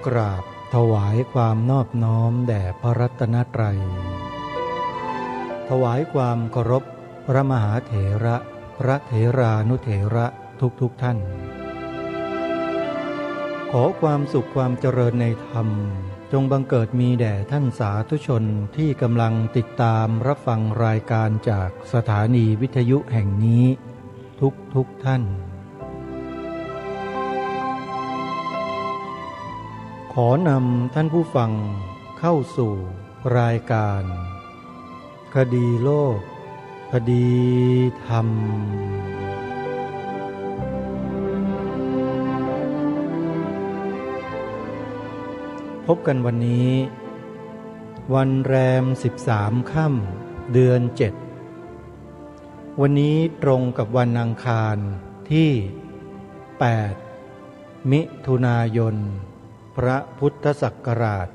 กราบถวายความนอบน้อมแด่พระรัตนตรัยถวายความเคารพพระมหาเถระพระเถรานุเถระทุกท่านขอความสุขความเจริญในธรรมจงบังเกิดมีแด่ท่านสาธุชนที่กำลังติดตามรับฟังรายการจากสถานีวิทยุแห่งนี้ทุกท่านขอนำท่านผู้ฟังเข้าสู่รายการคดีโลกคดีธรรมพบกันวันนี้วันแรม13 ค่ำเดือน 7วันนี้ตรงกับวันอังคารที่8มิถุนายนพระพุทธศักราช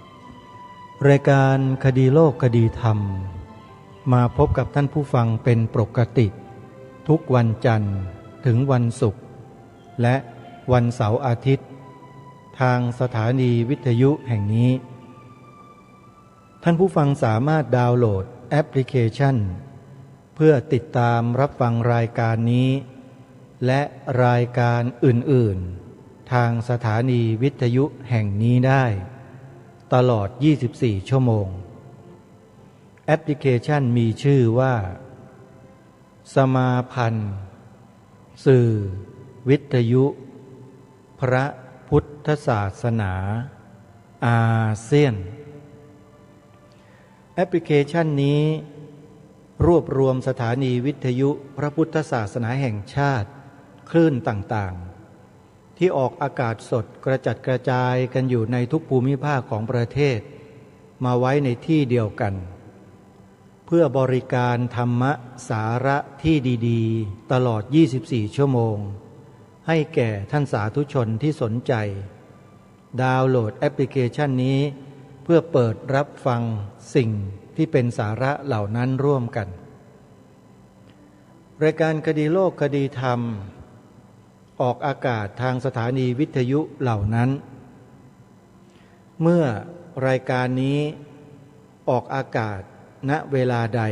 2564รายการคดีโลกคดีธรรมมาพบกับท่านผู้ฟังเป็นปกติทุกวันจันทร์ถึงวันศุกร์และวันเสาร์อาทิตย์ทางสถานีวิทยุแห่งนี้ท่านผู้ฟังสามารถดาวน์โหลดแอปพลิเคชันเพื่อติดตามรับฟังรายการนี้และรายการอื่นๆทางสถานีวิทยุแห่งนี้ได้ตลอด24ชั่วโมงแอปพลิเคชันมีชื่อว่าสมาพันธ์สื่อวิทยุพระพุทธศาสนาอาเซียนแอปพลิเคชันนี้รวบรวมสถานีวิทยุพระพุทธศาสนาแห่งชาติคลื่นต่างๆที่ออกอากาศสดกระจัดกระจายกันอยู่ในทุกภูมิภาคของประเทศมาไว้ในที่เดียวกันเพื่อบริการธรรมะสาระที่ดีๆตลอด24ชั่วโมงให้แก่ท่านสาธุชนที่สนใจดาวน์โหลดแอปพลิเคชันนี้เพื่อเปิดรับฟังสิ่งที่เป็นสาระเหล่านั้นร่วมกันรายการคดีโลกคดีธรรมออกอากาศทางสถานีวิทยุเหล่านั้นเมื่อรายการนี้ออกอากาศณเวลาใด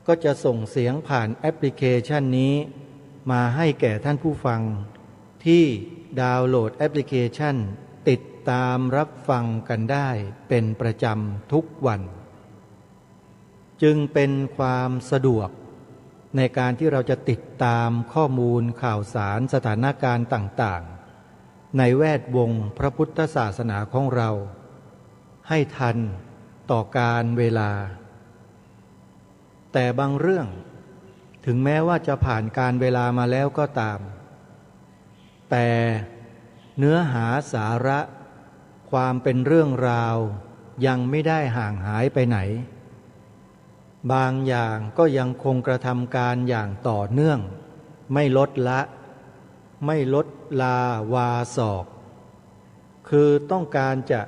ก็จะส่งเสียงผ่านแอปพลิเคชันนี้มาให้แก่ท่านผู้ฟังที่ดาวน์โหลดแอปพลิเคชันติดตามรับฟังกันได้เป็นประจำทุกวันจึงเป็นความสะดวกในการที่เราจะติดตามข้อมูลข่าวสารสถานการณ์ต่างๆในแวดวงพระพุทธศาสนาของเราให้ทันต่อการเวลาแต่บางเรื่องถึงแม้ว่าจะผ่านการเวลามาแล้วก็ตามแต่เนื้อหาสาระความเป็นเรื่องราวยังไม่ได้ห่างหายไปไหนบางอย่างก็ยังคงกระทำการอย่างต่อเนื่องไม่ลดละไม่ลดลาวาศอกคือต้องการจะ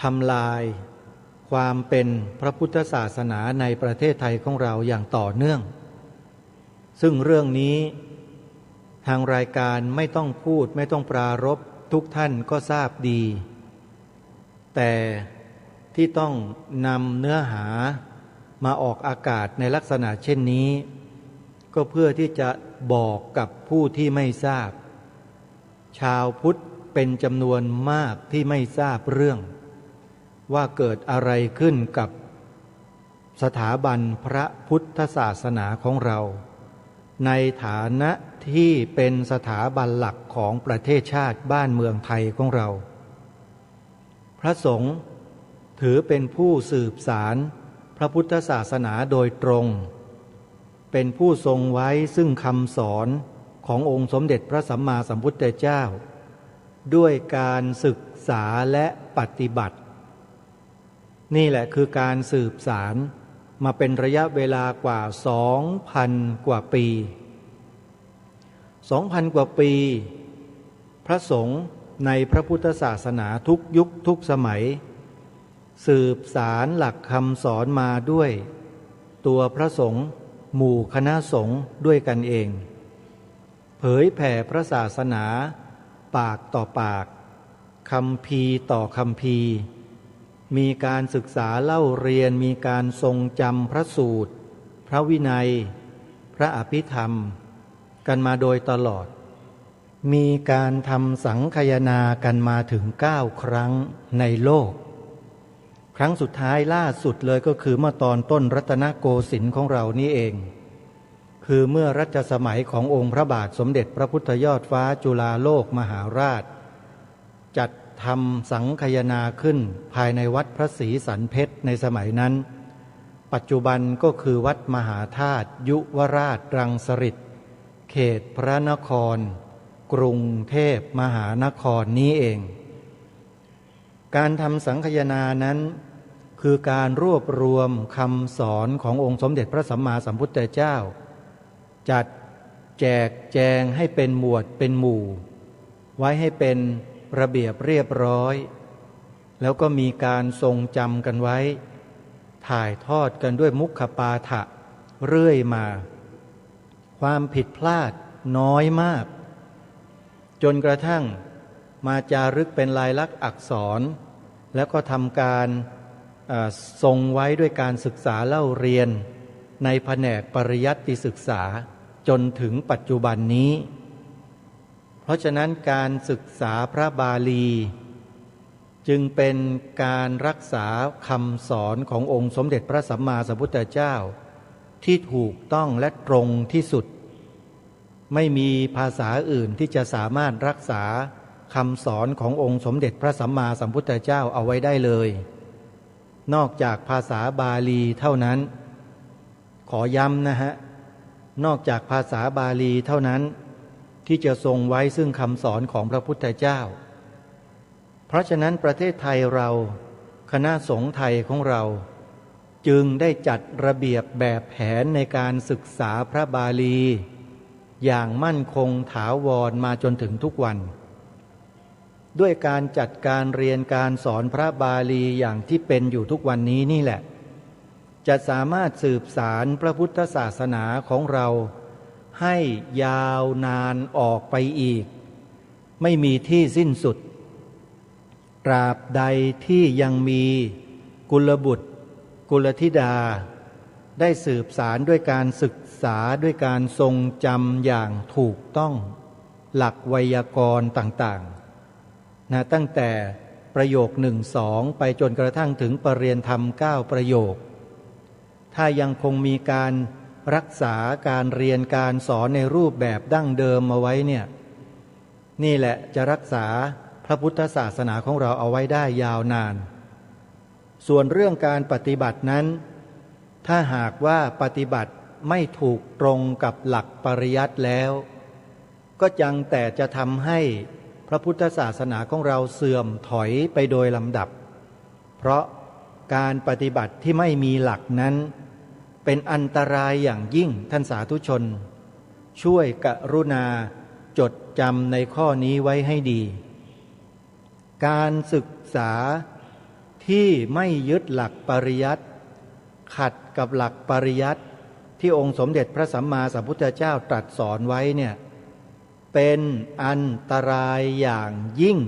ทำลายความเป็นพระพุทธศาสนาในประเทศไทยของเราอย่างต่อเนื่องซึ่งเรื่องนี้ทางรายการไม่ต้องพูดไม่ต้องปรารภทุกท่านก็ทราบดีแต่ที่ต้องนำเนื้อหามาออกอากาศในลักษณะเช่นนี้ก็เพื่อที่จะบอกกับผู้ที่ไม่ทราบชาวพุทธเป็นจำนวนมากที่ไม่ทราบเรื่องว่าเกิดอะไรขึ้นกับสถาบันพระพุทธศาสนาของเราในฐานะที่เป็นสถาบันหลักของประเทศชาติบ้านเมืองไทยของเราพระสงฆ์ถือเป็นผู้สืบสารพระพุทธศาสนาโดยตรงเป็นผู้ทรงไว้ซึ่งคำสอนขององค์สมเด็จพระสัมมาสัมพุทธเจ้าด้วยการศึกษาและปฏิบัตินี่แหละคือการสืบสารมาเป็นระยะเวลากว่า 2,000 กว่าปี 2,000 กว่าปีพระสงฆ์ในพระพุทธศาสนาทุกยุคทุกสมัยสืบสารหลักคำสอนมาด้วยตัวพระสงฆ์หมู่คณะสงฆ์ด้วยกันเอง เผยแผ่พระศาสนาปากต่อปากคัมภีร์ต่อคัมภีร์มีการศึกษาเล่าเรียนมีการทรงจำพระสูตรพระวินัยพระอภิธรรมกันมาโดยตลอดมีการทำสังคายนากันมาถึง9 ครั้งในโลกครั้งสุดท้ายล่าสุดเลยก็คือเมื่อตอนต้นรัตนโกสินทร์ของเรานี่เองคือเมื่อรัชสมัยขององค์พระบาทสมเด็จพระพุทธยอดฟ้าจุฬาโลกมหาราชจัดทำสังคายนาขึ้นภายในวัดพระศรีสันเพชรในสมัยนั้นปัจจุบันก็คือวัดมหาธาตุยุวราชรังสฤษฎ์เขตพระนครกรุงเทพมหานครนี้เองการทำสังคายนานั้นคือการรวบรวมคำสอนขององค์สมเด็จพระสัมมาสัมพุทธเจ้าจัดแจกแจงให้เป็นหมวดเป็นหมู่ไว้ให้เป็นระเบียบเรียบร้อยแล้วก็มีการทรงจำกันไว้ถ่ายทอดกันด้วยมุขปาฐะเรื่อยมาความผิดพลาดน้อยมากจนกระทั่งมาจารึกเป็นลายลักษณ์อักษรแล้วก็ทำการทรงไว้ด้วยการศึกษาเล่าเรียนในแผนกปริยัติศึกษาจนถึงปัจจุบันนี้เพราะฉะนั้นการศึกษาพระบาลีจึงเป็นการรักษาคำสอนขององค์สมเด็จพระสัมมาสัมพุทธเจ้าที่ถูกต้องและตรงที่สุดไม่มีภาษาอื่นที่จะสามารถรักษาคำสอนขององค์สมเด็จพระสัมมาสัมพุทธเจ้าเอาไว้ได้เลยนอกจากภาษาบาลีเท่านั้นขอย้ำนะฮะนอกจากภาษาบาลีเท่านั้นที่จะทรงไว้ซึ่งคำสอนของพระพุทธเจ้าเพราะฉะนั้นประเทศไทยเราคณะสงฆ์ไทยของเราจึงได้จัดระเบียบแบบแผนในการศึกษาพระบาลีอย่างมั่นคงถาวรมาจนถึงทุกวันด้วยการจัดการเรียนการสอนพระบาลีอย่างที่เป็นอยู่ทุกวันนี้นี่แหละจะสามารถสืบสารพระพุทธศาสนาของเราให้ยาวนานออกไปอีกไม่มีที่สิ้นสุดตราบใดที่ยังมีกุลบุตรกุลธิดาได้สืบสารด้วยการศึกษาด้วยการทรงจำอย่างถูกต้องหลักไวยากรณ์ต่างๆนะตั้งแต่ประโยค1-2ไปจนกระทั่งถึงปรริยนธรรม9ประโยคถ้ายังคงมีการรักษาการเรียนการสอนในรูปแบบดั้งเดิมมาไว้เนี่ยนี่แหละจะรักษาพระพุทธศาสนาของเราเอาไว้ได้ยาวนานส่วนเรื่องการปฏิบัตินั้นถ้าหากว่าปฏิบัติไม่ถูกตรงกับหลักปริยัติแล้วก็ยังแต่จะทำให้พระพุทธศาสนาของเราเสื่อมถอยไปโดยลำดับเพราะการปฏิบัติที่ไม่มีหลักนั้นเป็นอันตรายอย่างยิ่งท่านสาธุชนช่วยกรุณาจดจำในข้อนี้ไว้ให้ดีการศึกษาที่ไม่ยึดหลักปริยัติขัดกับหลักปริยัติที่องค์สมเด็จพระสัมมาสัมพุทธเจ้าตรัสสอนไว้เนี่ยเป็นอันตรายอย่างยิ่ง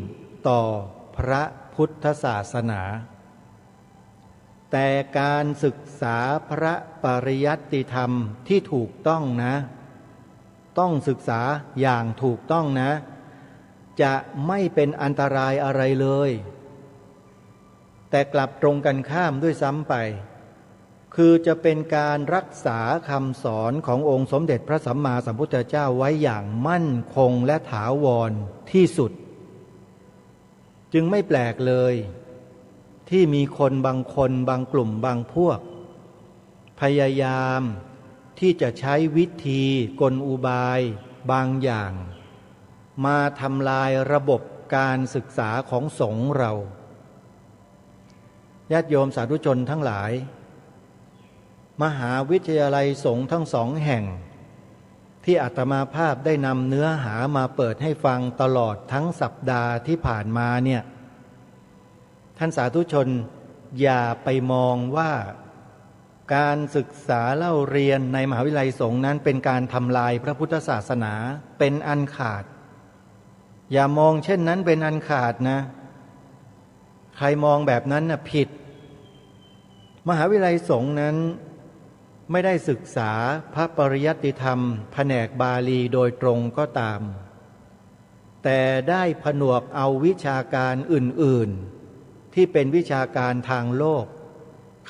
ต่อพระพุทธศาสนาแต่การศึกษาพระปริยัติธรรมที่ถูกต้องนะต้องศึกษาอย่างถูกต้องนะจะไม่เป็นอันตรายอะไรเลยแต่กลับตรงกันข้ามด้วยซ้ำไปคือจะเป็นการรักษาคำสอนขององค์สมเด็จพระสัมมาสัมพุทธเจ้าไว้อย่างมั่นคงและถาวรที่สุดจึงไม่แปลกเลยที่มีคนบางคนบางกลุ่มบางพวกพยายามที่จะใช้วิธีกลอุบายบางอย่างมาทำลายระบบการศึกษาของสงฆ์เราญาติโยมสาธุชนทั้งหลายมหาวิทยาลัยสงฆ์ทั้ง2 แห่งที่อาตมาภาพได้นำเนื้อหามาเปิดให้ฟังตลอดทั้งสัปดาห์ที่ผ่านมาเนี่ยท่านสาธุชนอย่าไปมองว่า การศึกษาเล่าเรียนในมหาวิทยาลัยสงฆ์นั้นเป็นการทำลายพระพุทธศาสนาเป็นอันขาดอย่ามองเช่นนั้นเป็นอันขาดนะใครมองแบบนั้นน่ะผิดมหาวิทยาลัยสงฆ์นั้นไม่ได้ศึกษาพระปริยัติธรรมแผนกบาลีโดยตรงก็ตามแต่ได้ผนวกเอาวิชาการอื่นๆที่เป็นวิชาการทางโลก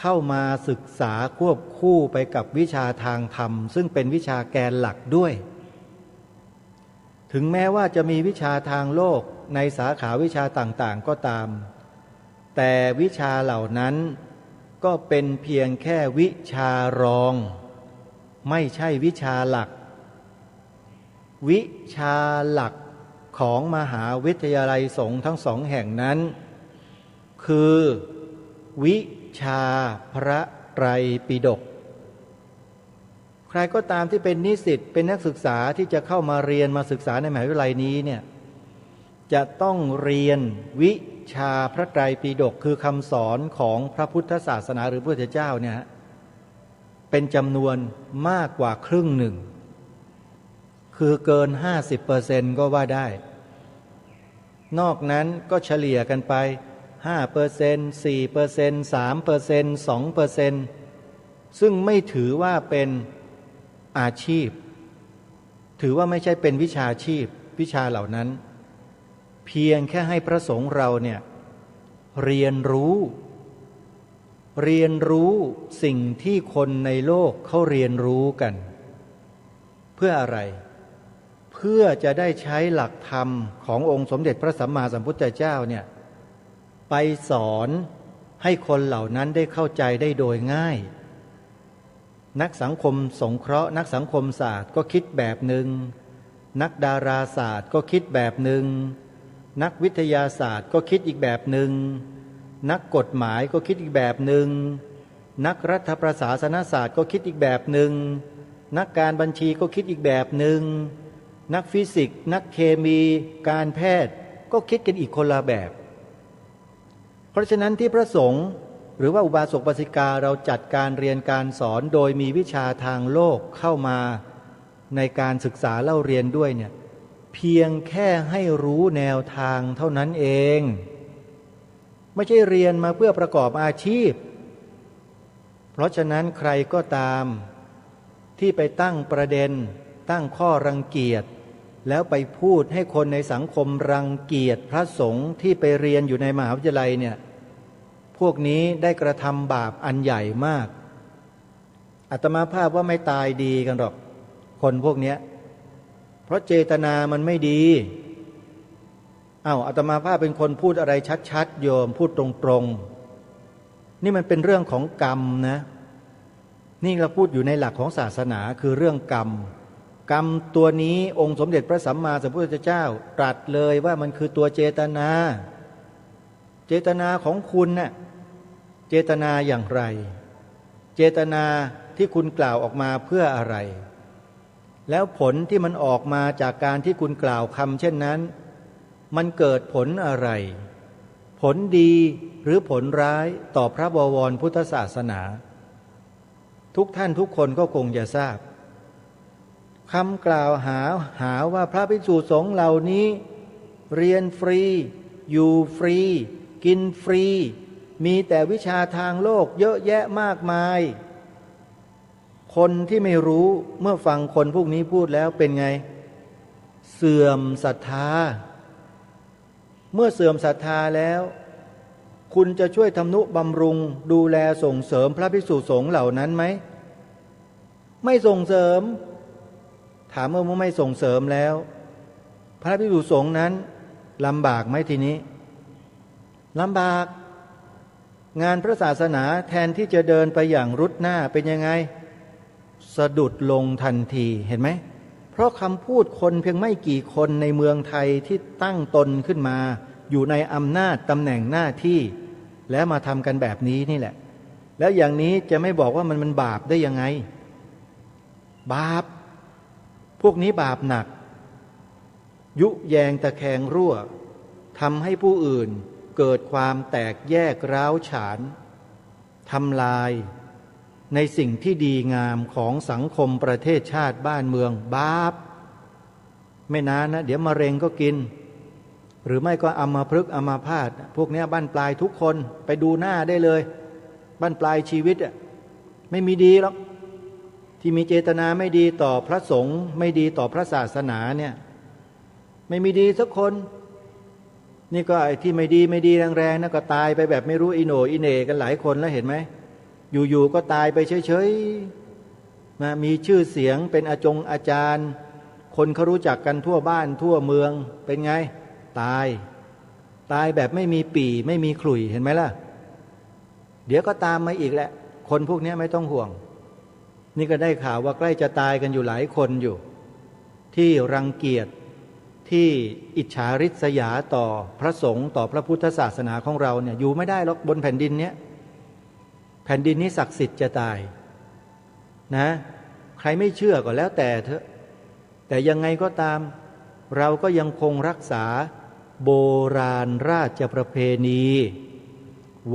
เข้ามาศึกษาควบคู่ไปกับวิชาทางธรรมซึ่งเป็นวิชาแกนหลักด้วยถึงแม้ว่าจะมีวิชาทางโลกในสาขาวิชาต่างๆก็ตามแต่วิชาเหล่านั้นก็เป็นเพียงแค่วิชารองไม่ใช่วิชาหลักวิชาหลักของมหาวิทยาลัยสงฆ์ทั้งสองแห่งนั้นคือวิชาพระไตรปิฎกใครก็ตามที่เป็นนิสิตเป็นนักศึกษาที่จะเข้ามาเรียนมาศึกษาในมหาวิทยาลัยนี้เนี่ยจะต้องเรียนวิชาพระไตรปิฎกคือคำสอนของพระพุทธศาสนาหรือพระพุทธเจ้าเนี่ยเป็นจำนวนมากกว่าครึ่งหนึ่งคือเกิน 50% ก็ว่าได้นอกนั้นก็เฉลี่ยกันไป 5% 4% 3% 2% ซึ่งไม่ถือว่าเป็นอาชีพถือว่าไม่ใช่เป็นวิชาชีพวิชาเหล่านั้นเพียงแค่ให้พระสงฆ์เราเนี่ยเรียนรู้สิ่งที่คนในโลกเขาเรียนรู้กันเพื่ออะไรเพื่อจะได้ใช้หลักธรรมขององค์สมเด็จพระสัมมาสัมพุทธเจ้าเนี่ยไปสอนให้คนเหล่านั้นได้เข้าใจได้โดยง่ายนักสังคมสงเคราะห์นักสังคมศาสตร์ก็คิดแบบหนึ่งนักดาราศาสตร์ก็คิดแบบหนึ่งนักวิทยาศาสตร์ก็คิดอีกแบบหนึ่งนักกฎหมายก็คิดอีกแบบหนึ่งนักรัฐประศาสนศาสตร์ก็คิดอีกแบบหนึ่งนักการบัญชีก็คิดอีกแบบหนึ่งนักฟิสิกส์นักเคมีการแพทย์ก็คิดกันอีกคนละแบบเพราะฉะนั้นที่พระสงฆ์หรือว่าอุบาสกอุบาสิกาเราจัดการเรียนการสอนโดยมีวิชาทางโลกเข้ามาในการศึกษาเล่าเรียนด้วยเนี่ยเพียงแค่ให้รู้แนวทางเท่านั้นเองไม่ใช่เรียนมาเพื่อประกอบอาชีพเพราะฉะนั้นใครก็ตามที่ไปตั้งประเด็นตั้งข้อรังเกียจแล้วไปพูดให้คนในสังคมรังเกียจพระสงฆ์ที่ไปเรียนอยู่ในมหาวิทยาลัยเนี่ยพวกนี้ได้กระทำบาปอันใหญ่มากอาตมาภาพว่าไม่ตายดีกันหรอกคนพวกนี้เพราะเจตนามันไม่ดีอาตมาภาพเป็นคนพูดอะไรชัดๆโยมพูดตรงๆนี่มันเป็นเรื่องของกรรมนะนี่เราพูดอยู่ในหลักของศาสนาคือเรื่องกรรมตัวนี้องค์สมเด็จพระสัมมาสัมพุทธเจ้าตรัสเลยว่ามันคือตัวเจตนาของคุณน่ะเจตนาอย่างไรเจตนาที่คุณกล่าวออกมาเพื่ออะไรแล้วผลที่มันออกมาจากการที่คุณกล่าวคำเช่นนั้นมันเกิดผลอะไรผลดีหรือผลร้ายต่อพระบวรพุทธศาสนาทุกท่านทุกคนก็คงจะทราบคำกล่าวหาว่าพระภิกษุสงฆ์เหล่านี้เรียนฟรีอยู่ฟรีกินฟรีมีแต่วิชาทางโลกเยอะแยะมากมายคนที่ไม่รู้เมื่อฟังคนพวกนี้พูดแล้วเป็นไงเสื่อมศรัทธาเมื่อเสื่อมศรัทธาแล้วคุณจะช่วยทำนุบำรุงดูแลส่งเสริมพระภิกษุสงฆ์เหล่านั้นไหมไม่ส่งเสริมถามว่าไม่ส่งเสริมแล้วพระภิกษุสงฆ์นั้นลำบากไหมทีนี้ลำบากงานพระศาสนาแทนที่จะเดินไปอย่างรุดหน้าเป็นยังไงสะดุดลงทันทีเห็นไหมเพราะคำพูดคนเพียงไม่กี่คนในเมืองไทยที่ตั้งตนขึ้นมาอยู่ในอำนาจตำแหน่งหน้าที่แล้วมาทำกันแบบนี้นี่แหละแล้วอย่างนี้จะไม่บอกว่ามันบาปได้ยังไงบาปพวกนี้บาปหนักยุแยงตะแคงรั่วทำให้ผู้อื่นเกิดความแตกแยกร้าวฉานทำลาย ในสิ่งที่ดีงามของสังคมประเทศชาติบ้านเมืองบาปไม่นานนะเดี๋ยวมะเร็งก็กินหรือไม่ก็อัมพฤกษ์อัมพาตพวกนี้บั้นปลายทุกคนไปดูหน้าได้เลยบั้นปลายชีวิตไม่มีดีหรอกที่มีเจตนาไม่ดีต่อพระสงฆ์ไม่ดีต่อพระศาสนาเนี่ยไม่มีดีสักคนนี่ก็ไอ้ที่ไม่ดีแรงๆนะก็ตายไปแบบไม่รู้อิโหนอิเหน่กันหลายคนแล้วเห็นไหมอยู่ๆก็ตายไปเฉยๆนะมีชื่อเสียงเป็นอาจารย์คนเขารู้จักกันทั่วบ้านทั่วเมืองเป็นไงตายแบบไม่มีปี่ไม่มีขลุ่ยเห็นไหมล่ะเดี๋ยวก็ตามมาอีกแหละคนพวกนี้ไม่ต้องห่วงนี่ก็ได้ข่าวว่าใกล้จะตายกันอยู่หลายคนอยู่ที่รังเกียจที่อิจฉาริษยาต่อพระสงฆ์ต่อพระพุทธศาสนาของเราเนี่ยอยู่ไม่ได้หรอกบนแผ่นดินเนี้ยแผ่นดินนี้ศักดิ์สิทธิ์จะตายนะใครไม่เชื่อก็แล้วแต่เถอะแต่ยังไงก็ตามเราก็ยังคงรักษาโบราณราชประเพณี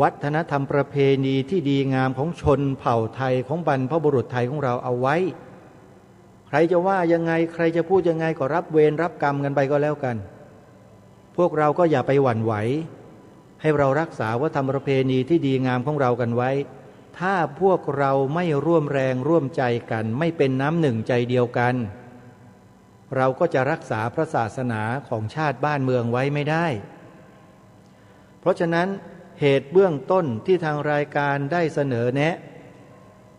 วัฒนธรรมประเพณีที่ดีงามของชนเผ่าไทยของบรรพบุรุษไทยของเราเอาไว้ใครจะว่ายังไงใครจะพูดยังไงก็รับเวรรับกรรมกันไปก็แล้วกันพวกเราก็อย่าไปหวั่นไหวให้เรารักษาวัฒนธรรมประเพณีที่ดีงามของเรากันไว้ถ้าพวกเราไม่ร่วมแรงร่วมใจกันไม่เป็นน้ำหนึ่งใจเดียวกันเราก็จะรักษาพระศาสนาของชาติบ้านเมืองไว้ไม่ได้เพราะฉะนั้นเหตุเบื้องต้นที่ทางรายการได้เสนอแนะ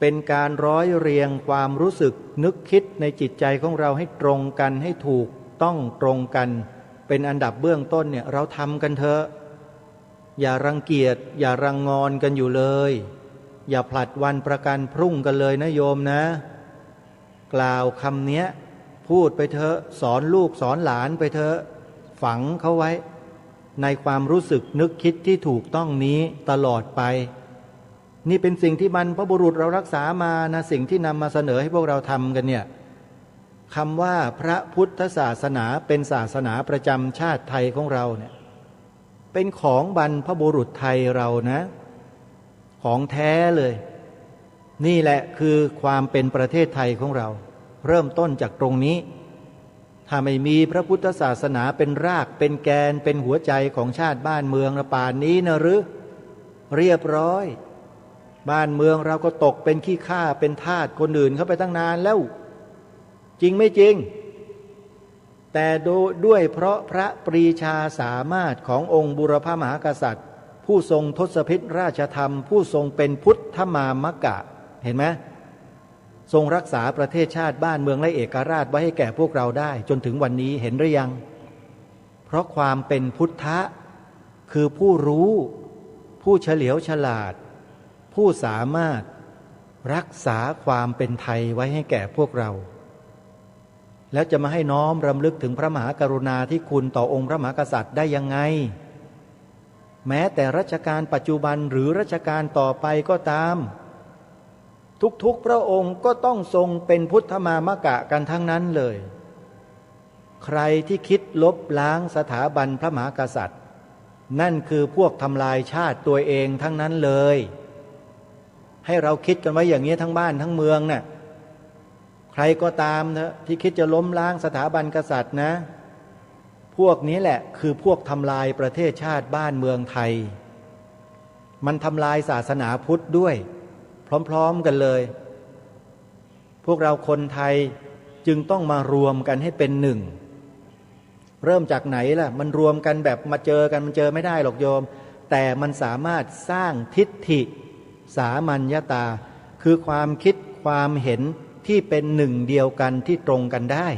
เป็นการร้อยเรียงความรู้สึกนึกคิดในจิตใจของเราให้ตรงกันให้ถูกต้องตรงกันเป็นอันดับเบื้องต้นเนี่ยเราทำกันเถอะอย่ารังเกียจอย่ารังงอนกันอยู่เลยอย่าผลัดวันประกันพรุ่งกันเลยนะโยมนะกล่าวคำเนี้ยพูดไปเถอะสอนลูกสอนหลานไปเถอะฝังเขาไว้ในความรู้สึกนึกคิดที่ถูกต้องนี้ตลอดไปนี่เป็นสิ่งที่บรรพบุรุษเรารักษามานะสิ่งที่นำมาเสนอให้พวกเราทำกันเนี่ยคำว่าพระพุทธศาสนาเป็นศาสนาประจำชาติไทยของเราเนี่ยเป็นของบรรพบุรุษไทยเรานะของแท้เลยนี่แหละคือความเป็นประเทศไทยของเราเริ่มต้นจากตรงนี้ถ้าไม่มีพระพุทธศาสนาเป็นรากเป็นแกนเป็นหัวใจของชาติบ้านเมืองป่านนี้นะหรือเรียบร้อยบ้านเมืองเราก็ตกเป็นขี้ข้าเป็นทาสคนอื่นเข้าไปตั้งนานแล้วจริงไม่จริงแต่ด้วยเพราะพระปรีชาสามารถขององค์บุรพมหากษัตริย์ผู้ทรงทศพิธราชธรรมผู้ทรงเป็นพุทธมามกะเห็นไหมทรงรักษาประเทศชาติบ้านเมืองและเอกราชไว้ให้แก่พวกเราได้จนถึงวันนี้เห็นหรือยังเพราะความเป็นพุทธะคือผู้รู้ผู้เฉลียวฉลาดผู้สามารถรักษาความเป็นไทยไว้ให้แก่พวกเราแล้วจะมาให้น้อมรำลึกถึงพระมหากรุณาธิคุณต่อองค์พระมหากษัตริย์ได้ยังไงแม้แต่รัชกาลปัจจุบันหรือรัชกาลต่อไปก็ตามทุกๆพระองค์ก็ต้องทรงเป็นพุทธมามกะกันทั้งนั้นเลยใครที่คิดลบล้างสถาบันพระมหากษัตริย์นั่นคือพวกทำลายชาติตัวเองทั้งนั้นเลยให้เราคิดกันไว้อย่างนี้ทั้งบ้านทั้งเมืองน่ะใครก็ตามนะที่คิดจะล้มล้างสถาบันกษัตริย์นะพวกนี้แหละคือพวกทำลายประเทศชาติบ้านเมืองไทยมันทำลายศาสนาพุทธด้วยพร้อมๆกันเลยพวกเราคนไทยจึงต้องมารวมกันให้เป็นหนึ่งเริ่มจากไหนล่ะมันรวมกันแบบมาเจอกันมันเจอไม่ได้หรอกโยมแต่มันสามารถสร้างทิฏฐิสามัญญตาคือความคิดความเห็นที่เป็นหนึ่งเดียวกันที่ตรงกันได้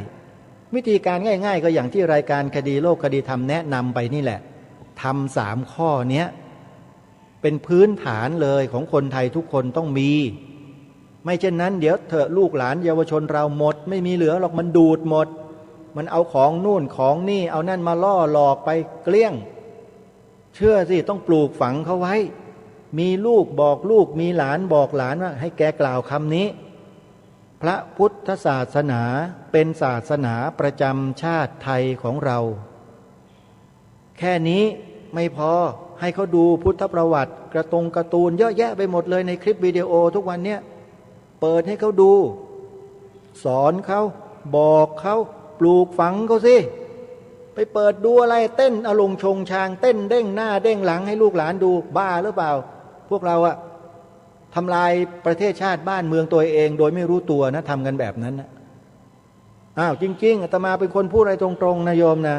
วิธีการง่ายๆก็อย่างที่รายการคดีโลกคดีธรรมแนะนำไปนี่แหละทำ3 ข้อเนี้ยเป็นพื้นฐานเลยของคนไทยทุกคนต้องมีไม่เช่นนั้นเดี๋ยวเถอะลูกหลานเยาวชนเราหมดไม่มีเหลือหรอกมันดูดหมดมันเอาของนู่นของนี่เอานั่นมาล่อหลอกไปเกลี้ยงเชื่อสิต้องปลูกฝังเขาไว้มีลูกบอกลูกมีหลานบอกหลานว่าให้แกกล่าวคำนี้พระพุทธศาสนาเป็นศาสนาประจำชาติไทยของเราแค่นี้ไม่พอให้เขาดูพุทธประวัติการ์ตูนเยอะแยะไปหมดเลยในคลิปวิดีโอทุกวันเนี้ย เปิดให้เขาดูสอนเขาบอกเขาปลูกฝังเขาสิไปเปิดดูอะไรเต้นอลงชงชางเต้นเด้งหน้าเด้งหลังให้ลูกหลานดูบ้าหรือเปล่าพวกเราอะทำลายประเทศชาติบ้านเมืองตัวเองโดยไม่รู้ตัวนะทำกันแบบนั้นนะอ้าวจริงๆอาตมาเป็นคนพูดอะไรตรงๆนะโยมนะ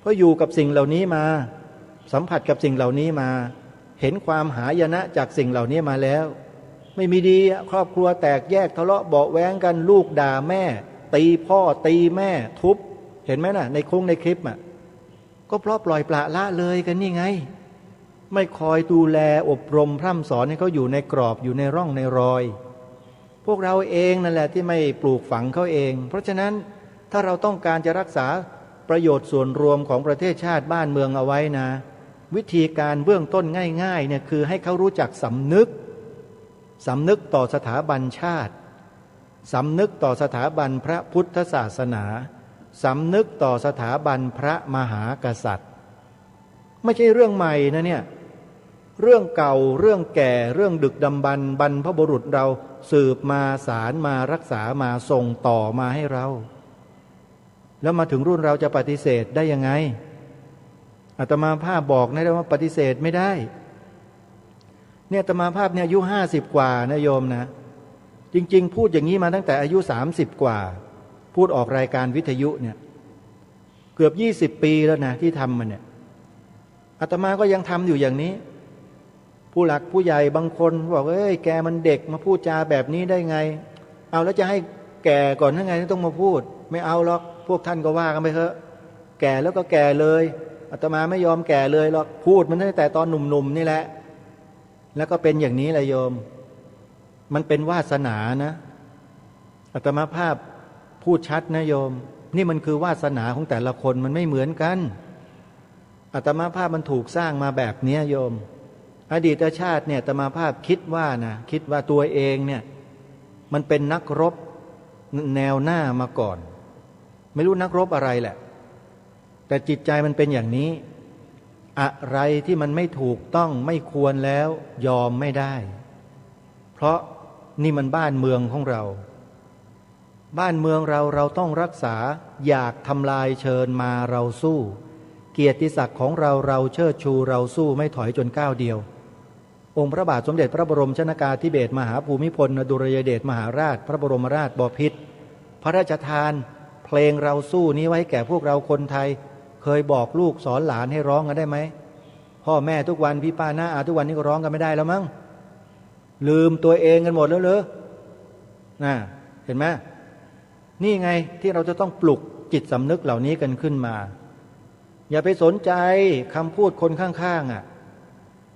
เพราะอยู่กับสิ่งเหล่านี้มาสัมผัสกับสิ่งเหล่านี้มาเห็นความหายนะจากสิ่งเหล่านี้มาแล้วไม่มีดีครอบครัวแตกแยกทะเลาะเบาะแว้งกันลูกด่าแม่ตีพ่อตีแม่ทุบเห็นไหมน่ะในคลิปอ่ะก็เพราะปล่อยปละละเลยกันนี่ไงไม่คอยดูแลอบรมพร่ำสอนให้เขาอยู่ในกรอบอยู่ในร่องในรอยพวกเราเองนั่นแหละที่ไม่ปลูกฝังเขาเองเพราะฉะนั้นถ้าเราต้องการจะรักษาประโยชน์ส่วนรวมของประเทศชาติบ้านเมืองเอาไว้นะวิธีการเบื้องต้นง่ายๆเนี่ยคือให้เขารู้จักสำนึกต่อสถาบันชาติสำนึกต่อสถาบันพระพุทธศาสนาสำนึกต่อสถาบันพระมหากษัตริย์ไม่ใช่เรื่องใหม่นะเนี่ยเรื่องเก่าเรื่องแก่เรื่องดึกดำบรรพ์บรรพบุรุษเราสืบมาสารมารักษามาส่งต่อมาให้เราแล้วมาถึงรุ่นเราจะปฏิเสธได้ยังไงอาตมาภาพบอกนะว่าปฏิเสธไม่ได้เนี่ยอาตมาภาพเนี่ยอายุ50กว่านะโยมนะจริงๆพูดอย่างนี้มาตั้งแต่อายุ30กว่าพูดออกรายการวิทยุเนี่ยเกือบ20ปีแล้วนะที่ทำมันเนี่ยอาตมาก็ยังทำอยู่อย่างนี้ผู้หลักผู้ใหญ่บางคนบอกเอ้ยแกมันเด็กมาพูดจาแบบนี้ได้ไงเอาแล้วจะให้แก่ก่อนยังไงต้องมาพูดไม่เอาหรอกพวกท่านก็ว่ากันไปเถอะแก่แล้วก็แก่เลยอาตมาไม่ยอมแก่เลยหรอกพูดมันตั้งแต่ตอนหนุ่มๆนี่แหละแล้วก็เป็นอย่างนี้แหละโยมมันเป็นวาสนานะอาตมาภาพพูดชัดนะโยมนี่มันคือวาสนาของแต่ละคนมันไม่เหมือนกันอาตมาภาพมันถูกสร้างมาแบบนี้โยมอดีตชาติเนี่ยอาตมาภาพคิดว่าตัวเองเนี่ยมันเป็นนักรบแนวหน้ามาก่อนไม่รู้นักรบอะไรแหละแต่จิตใจมันเป็นอย่างนี้อะไรที่มันไม่ถูกต้องไม่ควรแล้วยอมไม่ได้เพราะนี่มันบ้านเมืองของเราบ้านเมืองเราต้องรักษาอยากทำลายเชิญมาเราสู้เกียรติศักดิ์ของเราเชิดชูเราสู้ไม่ถอยจนก้าวเดียวองค์พระบาทสมเด็จพระบรมชนกาธิเบศรมหาภูมิพลอดุลยเดชมหาราชพระบรมราชบพิตรพระราชทานเพลงเราสู้นี้ไว้แก่พวกเราคนไทยเคยบอกลูกสอนหลานให้ร้องกันได้ไหมพ่อแม่ทุกวันพี่ป้าน้าอาทุกวันนี้ก็ร้องกันไม่ได้แล้วมั้งลืมตัวเองกันหมดแล้วเหรอน่ะเห็นไหมนี่ไงที่เราจะต้องปลุกจิตสำนึกเหล่านี้กันขึ้นมาอย่าไปสนใจคำพูดคนข้างๆอ่ะ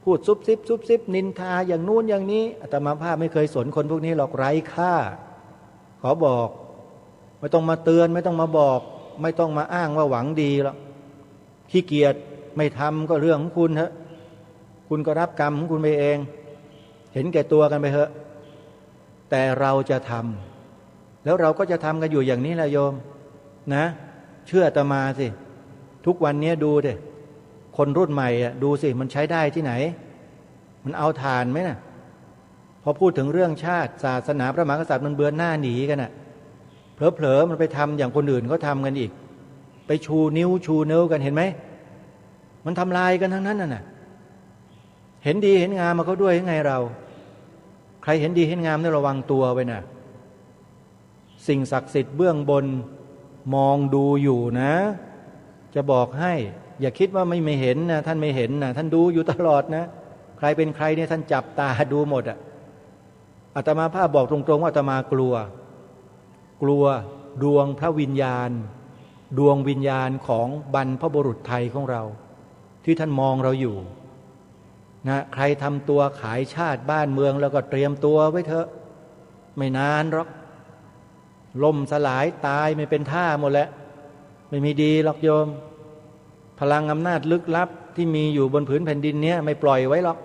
พูดซุบซิบนินทาอย่างนู้นอย่างนี้อาตมาภาพไม่เคยสนคนพวกนี้หรอกไร้ค่าขอบอกไม่ต้องมาเตือนไม่ต้องมาบอกไม่ต้องมาอ้างว่าหวังดีหรอกขี้เกียจไม่ทำก็เรื่องของคุณเถอะคุณก็รับกรรมของคุณไปเองเห็นแก่ตัวกันไปเถอะแต่เราจะทำแล้วเราก็จะทำกันอยู่อย่างนี้แหละโยมนะเชื่ออาตมาสิทุกวันนี้ดูดิคนรุ่นใหม่อ่ะดูสิมันใช้ได้ที่ไหนมันเอาทานไหมน่ะพอพูดถึงเรื่องชาติศาสนาพระมหากษัตริย์มันเบือนหน้าหนีกันน่ะเผลอๆมันไปทำอย่างคนอื่นเขาทำกันอีกไปชูนิ้วกันเห็นไหมมันทำลายกันทั้งนั้นน่ะเห็นดีเห็นงามมาเขาด้วยยังไงเราใครเห็นดีเห็นงามเนี่ยระวังตัวไว้น่ะสิ่งศักดิ์สิทธิ์เบื้องบนมองดูอยู่นะจะบอกให้อย่าคิดว่าไม่เห็นนะท่านไม่เห็นนะท่านดูอยู่ตลอดนะใครเป็นใครเนี่ยท่านจับตาดูหมดอ่ะอาตมาภาพบอกตรงๆว่าอาตมากลัวดวงพระวิญญาณดวงวิญญาณของบรรพบุรุษไทยของเราที่ท่านมองเราอยู่นะใครทำตัวขายชาติบ้านเมืองแล้วก็เตรียมตัวไว้เถอะไม่นานหรอกล่มสลายตายไม่เป็นท่าหมดแล้วไม่มีดีหรอกโยมพลังอำนาจลึกลับที่มีอยู่บนผืนแผ่นดินนี้ไม่ปล่อยไว้หรอก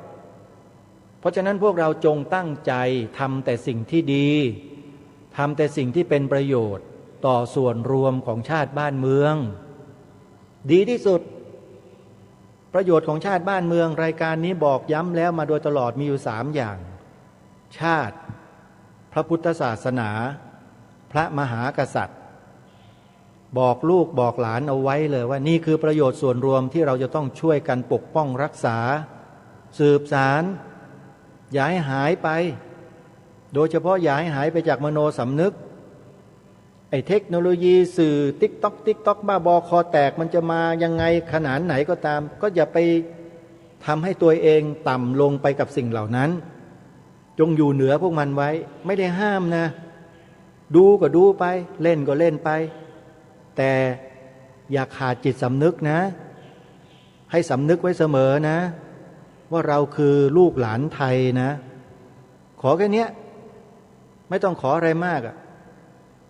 เพราะฉะนั้นพวกเราจงตั้งใจทำแต่สิ่งที่ดีทำแต่สิ่งที่เป็นประโยชน์ต่อส่วนรวมของชาติบ้านเมืองดีที่สุดประโยชน์ของชาติบ้านเมืองรายการนี้บอกย้ำแล้วมาโดยตลอดมีอยู่3อย่างชาติพ ระพุทธศาสนาพระมหากษัตริย์บอกลูกบอกหลานเอาไว้เลยว่านี่คือประโยชน์ส่วนรวมที่เราจะต้องช่วยกันปกป้องรักษาสืบสารอย่าให้หายไปโดยเฉพาะอย่าให้หายไปจากมโนสำนึกไอ้เทคโนโลยีสื่อติ๊กต๊อกบ้าบอคอแตกมันจะมายังไงขนาดไหนก็ตามก็อย่าไปทำให้ตัวเองต่ำลงไปกับสิ่งเหล่านั้นจงอยู่เหนือพวกมันไว้ไม่ได้ห้ามนะดูก็ดูไปเล่นก็เล่นไปแต่อย่าขาดจิตสำนึกนะให้สำนึกไว้เสมอนะว่าเราคือลูกหลานไทยนะขอแค่นี้ไม่ต้องขออะไรมากอ่ะ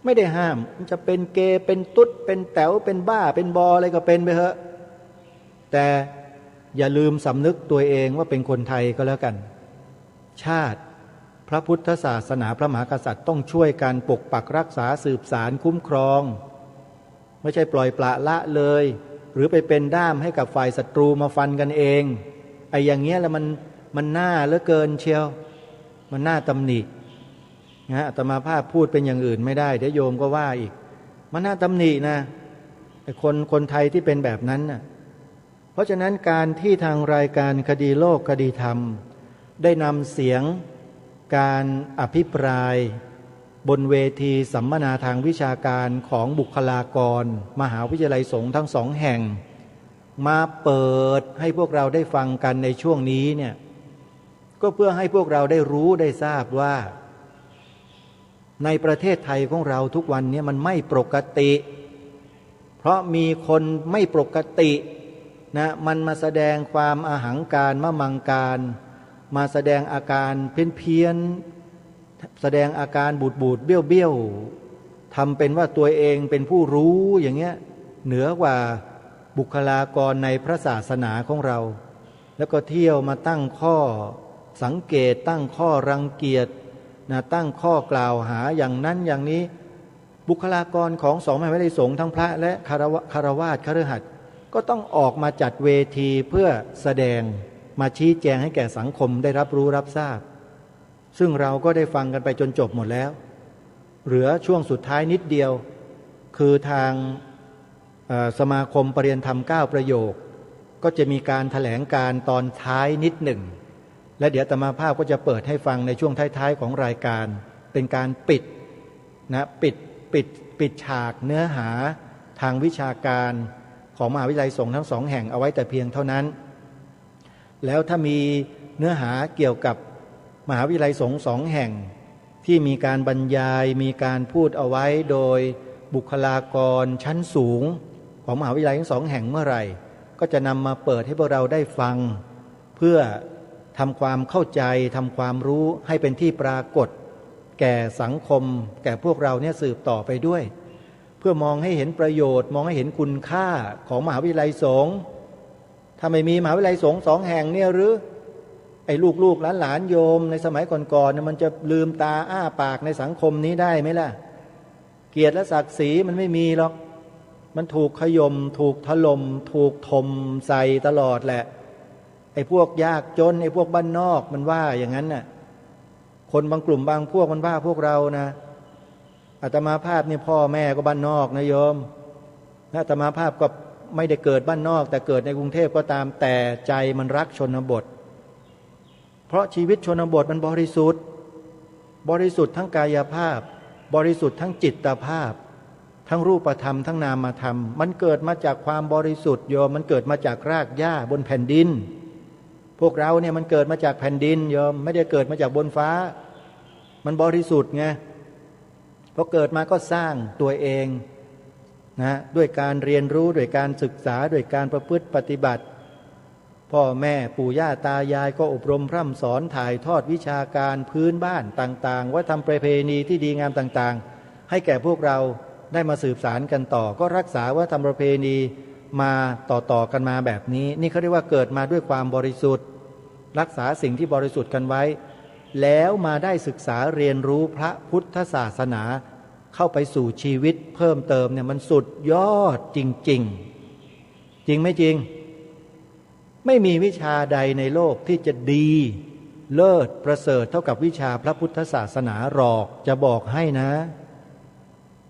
ไม่ได้ห้ามมันจะเป็นเกย์เป็นตุ๊ดเป็นแต๋วเป็นบ้าเป็นบออะไรก็เป็นไปเถอะแต่อย่าลืมสำนึกตัวเองว่าเป็นคนไทยก็แล้วกันชาติพระพุทธศาสนาพระมหากษัตริย์ต้องช่วยกันปกปักรักษาสืบสารคุ้มครองไม่ใช่ปล่อยปละละเลยหรือไปเป็นด้ามให้กับฝ่ายศัตรูมาฟันกันเองไอ้อย่างเงี้ยแล้วมันน่าเหลือเกินเชียวมันน่าตำหนินะอาตมาภาพพูดเป็นอย่างอื่นไม่ได้เดี๋ยวโยมก็ว่าอีกมันน่าตำหนินะไอ้คนไทยที่เป็นแบบนั้นน่ะเพราะฉะนั้นการที่ทางรายการคดีโลกคดีธรรมได้นำเสียงการอภิปรายบนเวทีสัมมนาทางวิชาการของบุคลากรมหาวิทยาลัยสงฆ์ทั้งสองแห่งมาเปิดให้พวกเราได้ฟังกันในช่วงนี้เนี่ยก็เพื่อให้พวกเราได้รู้ได้ทราบว่าในประเทศไทยของเราทุกวันนี้มันไม่ปกติเพราะมีคนไม่ปกตินะมันมาแสดงความอาหังการมะมังการมาแสดงอาการเพี้ยนแสดงอาการบูดเบี้ยวทำเป็นว่าตัวเองเป็นผู้รู้อย่างเงี้ยเหนือกว่าบุคลากรในพระศาสนาของเราแล้วก็เที่ยวมาตั้งข้อสังเกตตั้งข้อรังเกียจนะตั้งข้อกล่าวหาอย่างนั้นอย่างนี้บุคลากรของสองมหาวิทยาลัยสงฆ์ทั้งพระและคฤหัสถ์ก็ต้องออกมาจัดเวทีเพื่อแสดงมาชี้แจงให้แก่สังคมได้รับรู้รับทราบซึ่งเราก็ได้ฟังกันไปจนจบหมดแล้วเหลือช่วงสุดท้ายนิดเดียวคือทางสมาคมปริยนธรรม9ประโยคก็จะมีการแถลงการตอนท้ายนิดหนึ่งและเดี๋ยวอาตมาภาพก็จะเปิดให้ฟังในช่วงท้ายๆของรายการเป็นการปิดนะปิดฉากเนื้อหาทางวิชาการของมหาวิทยาลัยสงฆ์ทั้งสองแห่งเอาไว้แต่เพียงเท่านั้นแล้วถ้ามีเนื้อหาเกี่ยวกับมหาวิทยาลัยสงฆ์สองแห่งที่มีการบรรยายมีการพูดเอาไว้โดยบุคลากรชั้นสูงของมหาวิทยาลัยทั้งสองแห่งเมื่อไหร่ก็จะนำมาเปิดให้พวกเราได้ฟังเพื่อทำความเข้าใจทำความรู้ให้เป็นที่ปรากฏแก่สังคมแก่พวกเราเนี่ยสืบต่อไปด้วยเพื่อมองให้เห็นประโยชน์มองให้เห็นคุณค่าของมหาวิทยาลัยสงฆ์ถ้าไม่มีมหาวิทยาลัยสงฆ์สองแห่งเนี่ยหรือไอ้ลูกหลานโยมในสมัยก่อนๆเนี่ยมันจะลืมตาอ้าปากในสังคมนี้ได้ไหมล่ะเกียรติและศักดิ์ศรีมันไม่มีหรอกมันถูกขย่มถูกถล่มถูกถมใส่ตลอดแหละไอ้พวกยากจนไอ้พวกบ้านนอกมันว่าอย่างนั้นน่ะคนบางกลุ่มบางพวกมันว่าพวกเรานะอาตมาภาพเนี่ยพ่อแม่ก็บ้านนอกนะโยมอาตมาภาพก็ไม่ได้เกิดบ้านนอกแต่เกิดในกรุงเทพก็ตามแต่ใจมันรักชนบทเพราะชีวิตชนบทมันบริสุทธิ์ทั้งกายภาพบริสุทธิ์ทั้งจิตภาพทั้งรูปธรรมทั้งนามธรรมมันเกิดมาจากความบริสุทธิ์โยมมันเกิดมาจากรากหญ้าบนแผ่นดินพวกเราเนี่ยมันเกิดมาจากแผ่นดินโยมไม่ได้เกิดมาจากบนฟ้ามันบริสุทธิ์ไงพอเกิดมาก็สร้างตัวเองนะด้วยการเรียนรู้ด้วยการศึกษาด้วยการประพฤติปฏิบัติพ่อแม่ปู่ย่าตายายก็อบรมพร่ำสอนถ่ายทอดวิชาการพื้นบ้านต่างๆวัฒนธรรมประเพณีที่ดีงามต่างๆให้แก่พวกเราได้มาสืบสานกันต่อก็รักษาวัฒนธรรมประเพณีมาต่อกันมาแบบนี้นี่เขาเรียกว่าเกิดมาด้วยความบริสุทธิ์รักษาสิ่งที่บริสุทธิ์กันไว้แล้วมาได้ศึกษาเรียนรู้พระพุทธศาสนาเข้าไปสู่ชีวิตเพิ่มเติมเนี่ยมันสุดยอดจริงๆจริงไม่จริงไม่มีวิชาใดในโลกที่จะดี เลิศประเสริฐเท่ากับวิชาพระพุทธศาสนาหรอกจะบอกให้นะ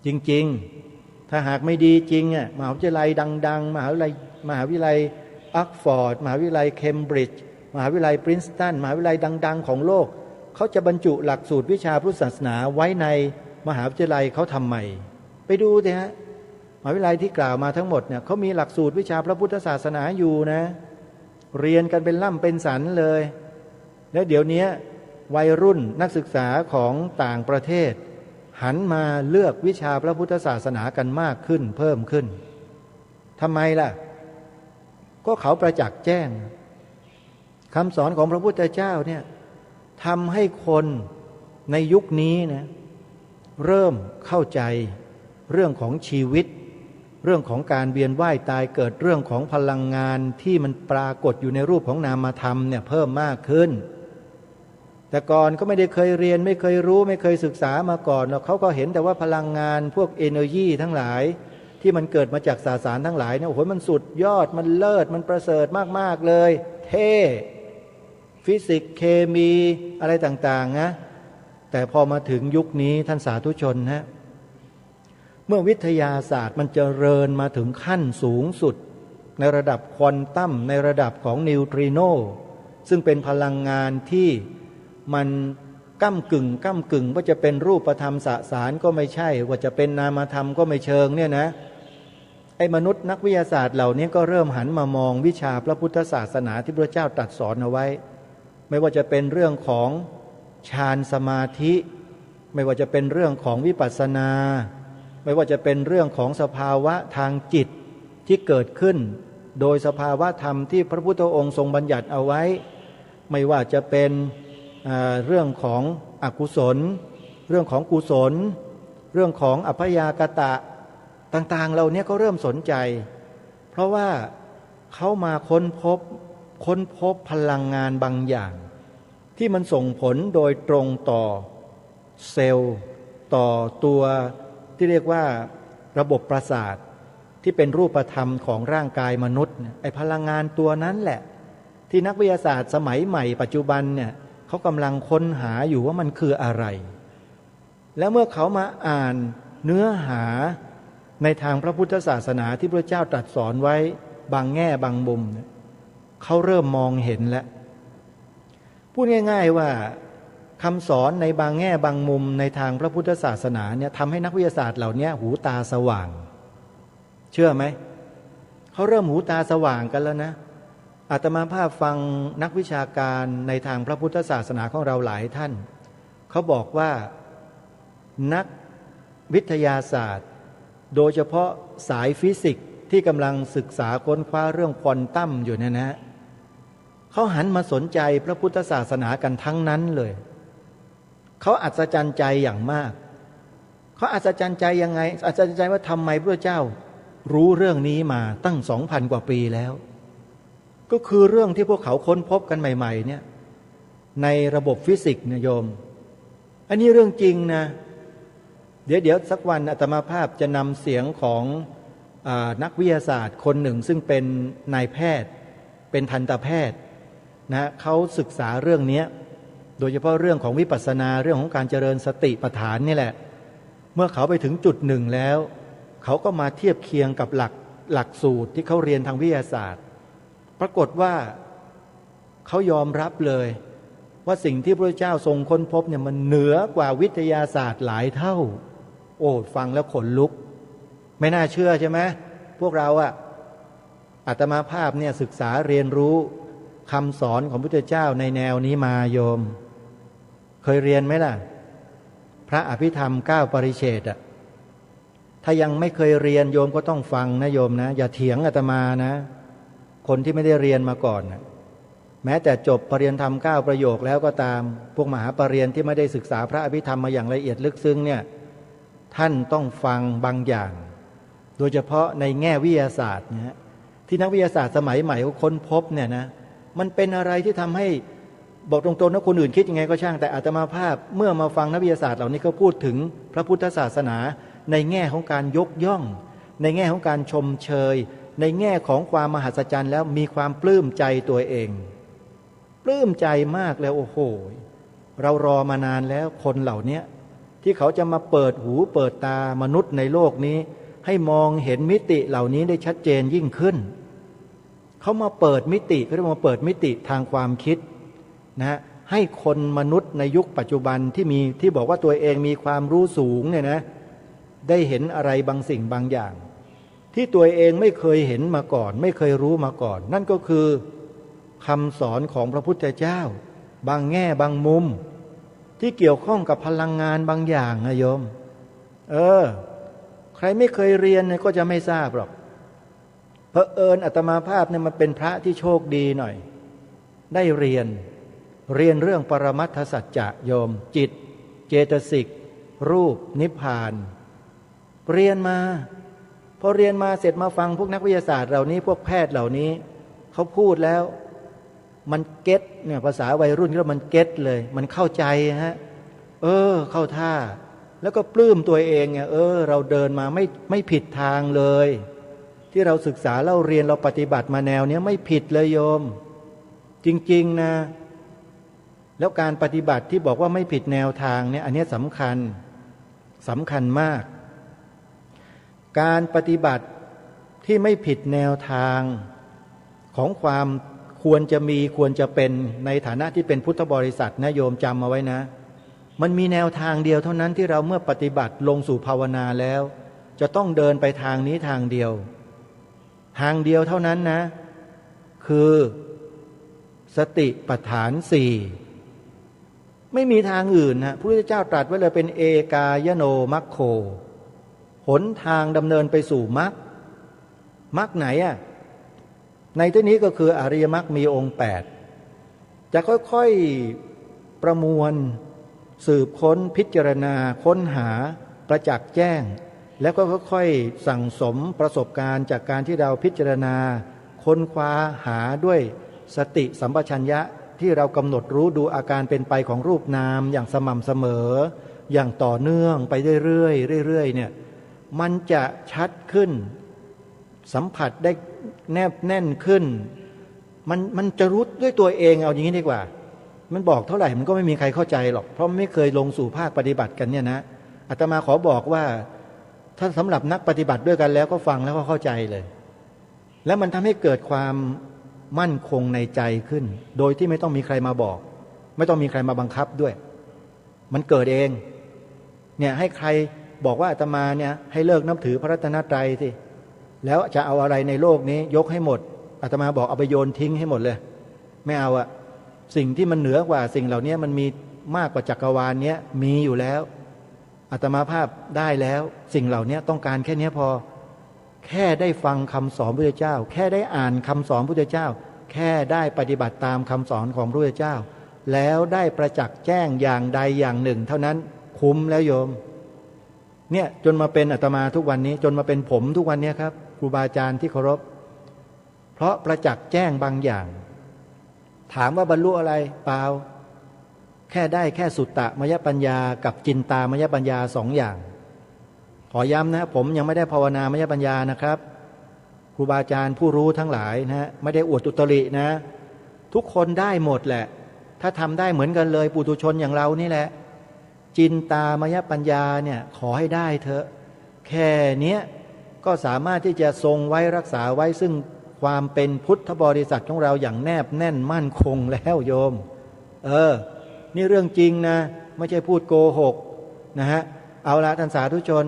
จริงๆถ้าหากไม่ดีจริงอ่ะมหาวิทยาลัยดังๆมหาวิทยาลัยออกฟอร์ดมหาวิทยาลัยเคมบริดจ์มหาวิทยาลัยปรินสตันมหาวิทยาลัยดังๆของโลกเขาจะบรรจุหลักสูตรวิชาพุทธศาสนาไว้ในมหาวิทยาลัยเขาทำไมไปดูสิฮะมหาวิทยาลัยที่กล่าวมาทั้งหมดเนี่ยเขามีหลักสูตรวิชาพระพุทธศาสนาอยู่นะเรียนกันเป็นล่ำเป็นสันเลยแล้วเดี๋ยวนี้วัยรุ่นนักศึกษาของต่างประเทศหันมาเลือกวิชาพระพุทธศาสนากันมากขึ้นเพิ่มขึ้นทำไมล่ะก็เขาประจักษ์แจ้งคำสอนของพระพุทธเจ้าเนี่ยทำให้คนในยุคนี้นะเริ่มเข้าใจเรื่องของชีวิตเรื่องของการเวียนว่ายตายเกิดเรื่องของพลังงานที่มันปรากฏอยู่ในรูปของนามธรรมเนี่ยเพิ่มมากขึ้นแต่ก่อนก็ไม่ได้เคยเรียนไม่เคยรู้ไม่เคยศึกษามาก่อนเขาก็เห็นแต่ว่าพลังงานพวกเอเนอร์จีทั้งหลายที่มันเกิดมาจากสสารทั้งหลายเนี่ยโอ้โหมันสุดยอดมันเลิศมันประเสริฐมากๆเลยเท่ฟิสิกส์เคมีอะไรต่างๆนะแต่พอมาถึงยุคนี้ท่านสาธุชนนะเมื่อวิทยาศาสตร์มันเจริญมาถึงขั้นสูงสุดในระดับควอนตัมในระดับของนิวตริโนซึ่งเป็นพลังงานที่มันก้ำกึ่งว่าจะเป็นรูปธรรมสสารก็ไม่ใช่ว่าจะเป็นนามธรรมก็ไม่เชิงเนี่ยนะไอ้มนุษย์นักวิทยาศาสตร์เหล่านี้ก็เริ่มหันมามองวิชาพระพุทธศาสนาที่พระเจ้าตรัสสอนเอาไว้ไม่ว่าจะเป็นเรื่องของฌานสมาธิไม่ว่าจะเป็นเรื่องของวิปัสสนาไม่ว่าจะเป็นเรื่องของสภาวะทางจิตที่เกิดขึ้นโดยสภาวะธรรมที่พระพุทธองค์ทรงบัญญัติเอาไว้ไม่ว่าจะเป็นเรื่องของอกุศลเรื่องของกุศลเรื่องของอัพยากตะต่างๆเหล่านี้ก็เริ่มสนใจเพราะว่าเขามาค้นพบพลังงานบางอย่างที่มันส่งผลโดยตรงต่อเซลล์ต่อตัวที่เรียกว่าระบบประสาทที่เป็นรูปธรรมของร่างกายมนุษย์ไอ้พลังงานตัวนั้นแหละที่นักวิทยาศาสตร์สมัยใหม่ปัจจุบันเนี่ยเขากำลังค้นหาอยู่ว่ามันคืออะไรแล้วเมื่อเขามาอ่านเนื้อหาในทางพระพุทธศาสนาที่พระเจ้าตรัสสอนไว้บางแง่บางมุมเขาเริ่มมองเห็นแล้วพูดง่ายๆว่าคำสอนในบางแง่บางมุมในทางพระพุทธศาสนาเนี่ยทำให้นักวิทยาศาสตร์เหล่านี้หูตาสว่างเชื่อไหมเขาเริ่มหูตาสว่างกันแล้วนะอาตมาภาพฟังนักวิชาการในทางพระพุทธศาสนาของเราหลายท่านเขาบอกว่านักวิทยาศาสตร์โดยเฉพาะสายฟิสิกส์ที่กำลังศึกษาค้นคว้าเรื่องควอนตัมอยู่เนี่ยนะเขาหันมาสนใจพระพุทธศาสนากันทั้งนั้นเลยเขาอัศจรรย์ใจอย่างมากเขาอัศจรรย์ใจยังไงอัศจรรย์ใจว่าทำไมพระเจ้ารู้เรื่องนี้มาตั้ง 2,000 กว่าปีแล้วก็คือเรื่องที่พวกเขาค้นพบกันใหม่ๆเนี่ยในระบบฟิสิกส์เนี่ยโยมอันนี้เรื่องจริงนะเดี๋ยวสักวันอาตมาภาพจะนำเสียงของนักวิทยาศาสตร์คนหนึ่งซึ่งเป็นนายแพทย์เป็นทันตแพทย์นะเขาศึกษาเรื่องนี้โดยเฉพาะเรื่องของวิปัสสนาเรื่องของการเจริญสติปัฏฐานนี่แหละเมื่อเขาไปถึงจุดหนึ่งแล้วเขาก็มาเทียบเคียงกับหลักสูตรที่เขาเรียนทางวิทยาศาสตร์ปรากฏว่าเขายอมรับเลยว่าสิ่งที่พระเจ้าทรงค้นพบเนี่ยมันเหนือกว่าวิทยาศาสตร์หลายเท่าโอ้ฟังแล้วขนลุกไม่น่าเชื่อใช่ไหมพวกเราอาตมาภาพเนี่ยศึกษาเรียนรู้คำสอนของพระพุทธเจ้าในแนวนี้มาโยมเคยเรียนไหมล่ะพระอภิธรรม9 ปริเฉดถ้ายังไม่เคยเรียนโยมก็ต้องฟังนะโยมนะอย่าเถียงอาตมานะคนที่ไม่ได้เรียนมาก่อนแม้แต่จบปริญญาธรรม9 ประโยคแล้วก็ตามพวกมหาปรริญญาที่ไม่ได้ศึกษาพระอภิธรรมมาอย่างละเอียดลึกซึ้งเนี่ยท่านต้องฟังบางอย่างโดยเฉพาะในแง่วิทยาศาสตร์นะที่นักวิทยาศาสตร์สมัยใหม่เขาค้นพบเนี่ยนะมันเป็นอะไรที่ทำให้บอกตรงๆนะคนอื่นคิดยังไงก็ช่างแต่อาตมาภาพเมื่อมาฟังนักวิทยาศาสตร์เหล่านี้เขาพูดถึงพระพุทธศาสนาในแง่ของการยกย่องในแง่ของการชมเชยในแง่ของความมหัศจรรย์แล้วมีความปลื้มใจตัวเอง ปลื้มใจมากแล้วโอ้โหเรารอมานานแล้วคนเหล่านี้ที่เขาจะมาเปิดหูเปิดตามนุษย์ในโลกนี้ให้มองเห็นมิติเหล่านี้ได้ชัดเจนยิ่งขึ้นเขามาเปิดมิติเขาเรียกว่าเปิดมิติทางความคิดนะให้คนมนุษย์ในยุคปัจจุบันที่บอกว่าตัวเองมีความรู้สูงเนี่ยนะได้เห็นอะไรบางสิ่งบางอย่างที่ตัวเองไม่เคยเห็นมาก่อนไม่เคยรู้มาก่อนนั่นก็คือคำสอนของพระพุทธเจ้าบางแง่บางมุมที่เกี่ยวข้องกับพลังงานบางอย่างนะโยมใครไม่เคยเรียนเนี่ยก็จะไม่ทราบหรอกเผอิญอาตมาภาพเนี่ยมันเป็นพระที่โชคดีหน่อยได้เรียนเรื่องปรมัตถสัจจะโยมจิตเจตสิกรูปนิพพานเรียนมาพอเรียนมาเสร็จมาฟังพวกนักวิทยาศาสตร์เหล่านี้พวกแพทย์เหล่านี้เขาพูดแล้วมันเก็ตเนี่ยภาษาวัยรุ่นก็มันเก็ตเลยมันเข้าใจฮะเข้าท่าแล้วก็ปลื้มตัวเองไงเราเดินมาไม่ผิดทางเลยที่เราศึกษาเราเรียนเราปฏิบัติมาแนวเนี้ยไม่ผิดเลยโยมจริงๆนะแล้วการปฏิบัติที่บอกว่าไม่ผิดแนวทางเนี่ยอันนี้สำคัญมากการปฏิบัติที่ไม่ผิดแนวทางของความควรจะมีควรจะเป็นในฐานะที่เป็นพุทธบริษัทนะโยมจำเอาไว้นะมันมีแนวทางเดียวเท่านั้นที่เราเมื่อปฏิบัติลงสู่ภาวนาแล้วจะต้องเดินไปทางนี้ทางเดียวเท่านั้นนะคือสติปัฏฐานสี่ไม่มีทางอื่นนะพระพุทธเจ้าตรัสไว้เลยเป็นเอกายโนมัคโคหนทางดำเนินไปสู่มรรคไหนอ่ะในที่นี้ก็คืออริยมรรคมีองค์8จะค่อยๆประมวลสืบค้นพิจารณาค้นหาประจักษ์แจ้งแล้วก็ค่อยๆสั่งสมประสบการณ์จากการที่เราพิจารณาค้นคว้าหาด้วยสติสัมปชัญญะที่เรากำหนดรู้ดูอาการเป็นไปของรูปนามอย่างสม่ำเสมออย่างต่อเนื่องไปเรื่อยๆเนี่ยมันจะชัดขึ้นสัมผัสได้แนบแน่นขึ้นมันจะรู้ด้วยตัวเองเอาอย่างนี้ดีกว่ามันบอกเท่าไหร่มันก็ไม่มีใครเข้าใจหรอกเพราะไม่เคยลงสู่ภาคปฏิบัติกันเนี่ยนะอาตมาขอบอกว่าถ้าสำหรับนักปฏิบัติด้วยกันแล้วก็ฟังแล้วก็เข้าใจเลยแล้วมันทำให้เกิดความมั่นคงในใจขึ้นโดยที่ไม่ต้องมีใครมาบอกไม่ต้องมีใครมาบังคับด้วยมันเกิดเองเนี่ยให้ใครบอกว่าอาตมาเนี่ยให้เลิกนับถือพระรัตนตรัยสิแล้วจะเอาอะไรในโลกนี้ยกให้หมดอาตมาบอกเอาไปโยนทิ้งให้หมดเลยไม่เอาอะสิ่งที่มันเหนือกว่าสิ่งเหล่านี้มันมีมากกว่าจักรวาลนี้มีอยู่แล้วอาตมาภาพได้แล้วสิ่งเหล่านี้ต้องการแค่นี้พอแค่ได้ฟังคำสอนพระพุทธเจ้าแค่ได้อ่านคำสอนพระพุทธเจ้าแค่ได้ปฏิบัติตามคำสอนของพระพุทธเจ้าแล้วได้ประจักษ์แจ้งอย่างใดอย่างหนึ่งเท่านั้นคุ้มแล้วโยมเนี่ยจนมาเป็นอาตมาทุกวันนี้จนมาเป็นผมทุกวันนี้ครับครูบาอาจารย์ที่เคารพเพราะประจักษ์แจ้งบางอย่างถามว่าบรรลุอะไรเปล่าแค่ได้แค่สุตตมยปัญญากับจินตามยปัญญา2 อย่างขอย้ำนะผมยังไม่ได้ภาวนามยปัญญานะครับครูบาอาจารย์ผู้รู้ทั้งหลายนะไม่ได้อวดอุตรินะทุกคนได้หมดแหละถ้าทำได้เหมือนกันเลยปุถุชนอย่างเรานี่แหละจินตามยปัญญาเนี่ยขอให้ได้เถอะแค่นี้ก็สามารถที่จะทรงไว้รักษาไว้ซึ่งความเป็นพุทธบริษัทของเราอย่างแนบแน่นมั่นคงแล้วโยมนี่เรื่องจริงนะไม่ใช่พูดโกหกนะฮะเอาละท่านสาธุชน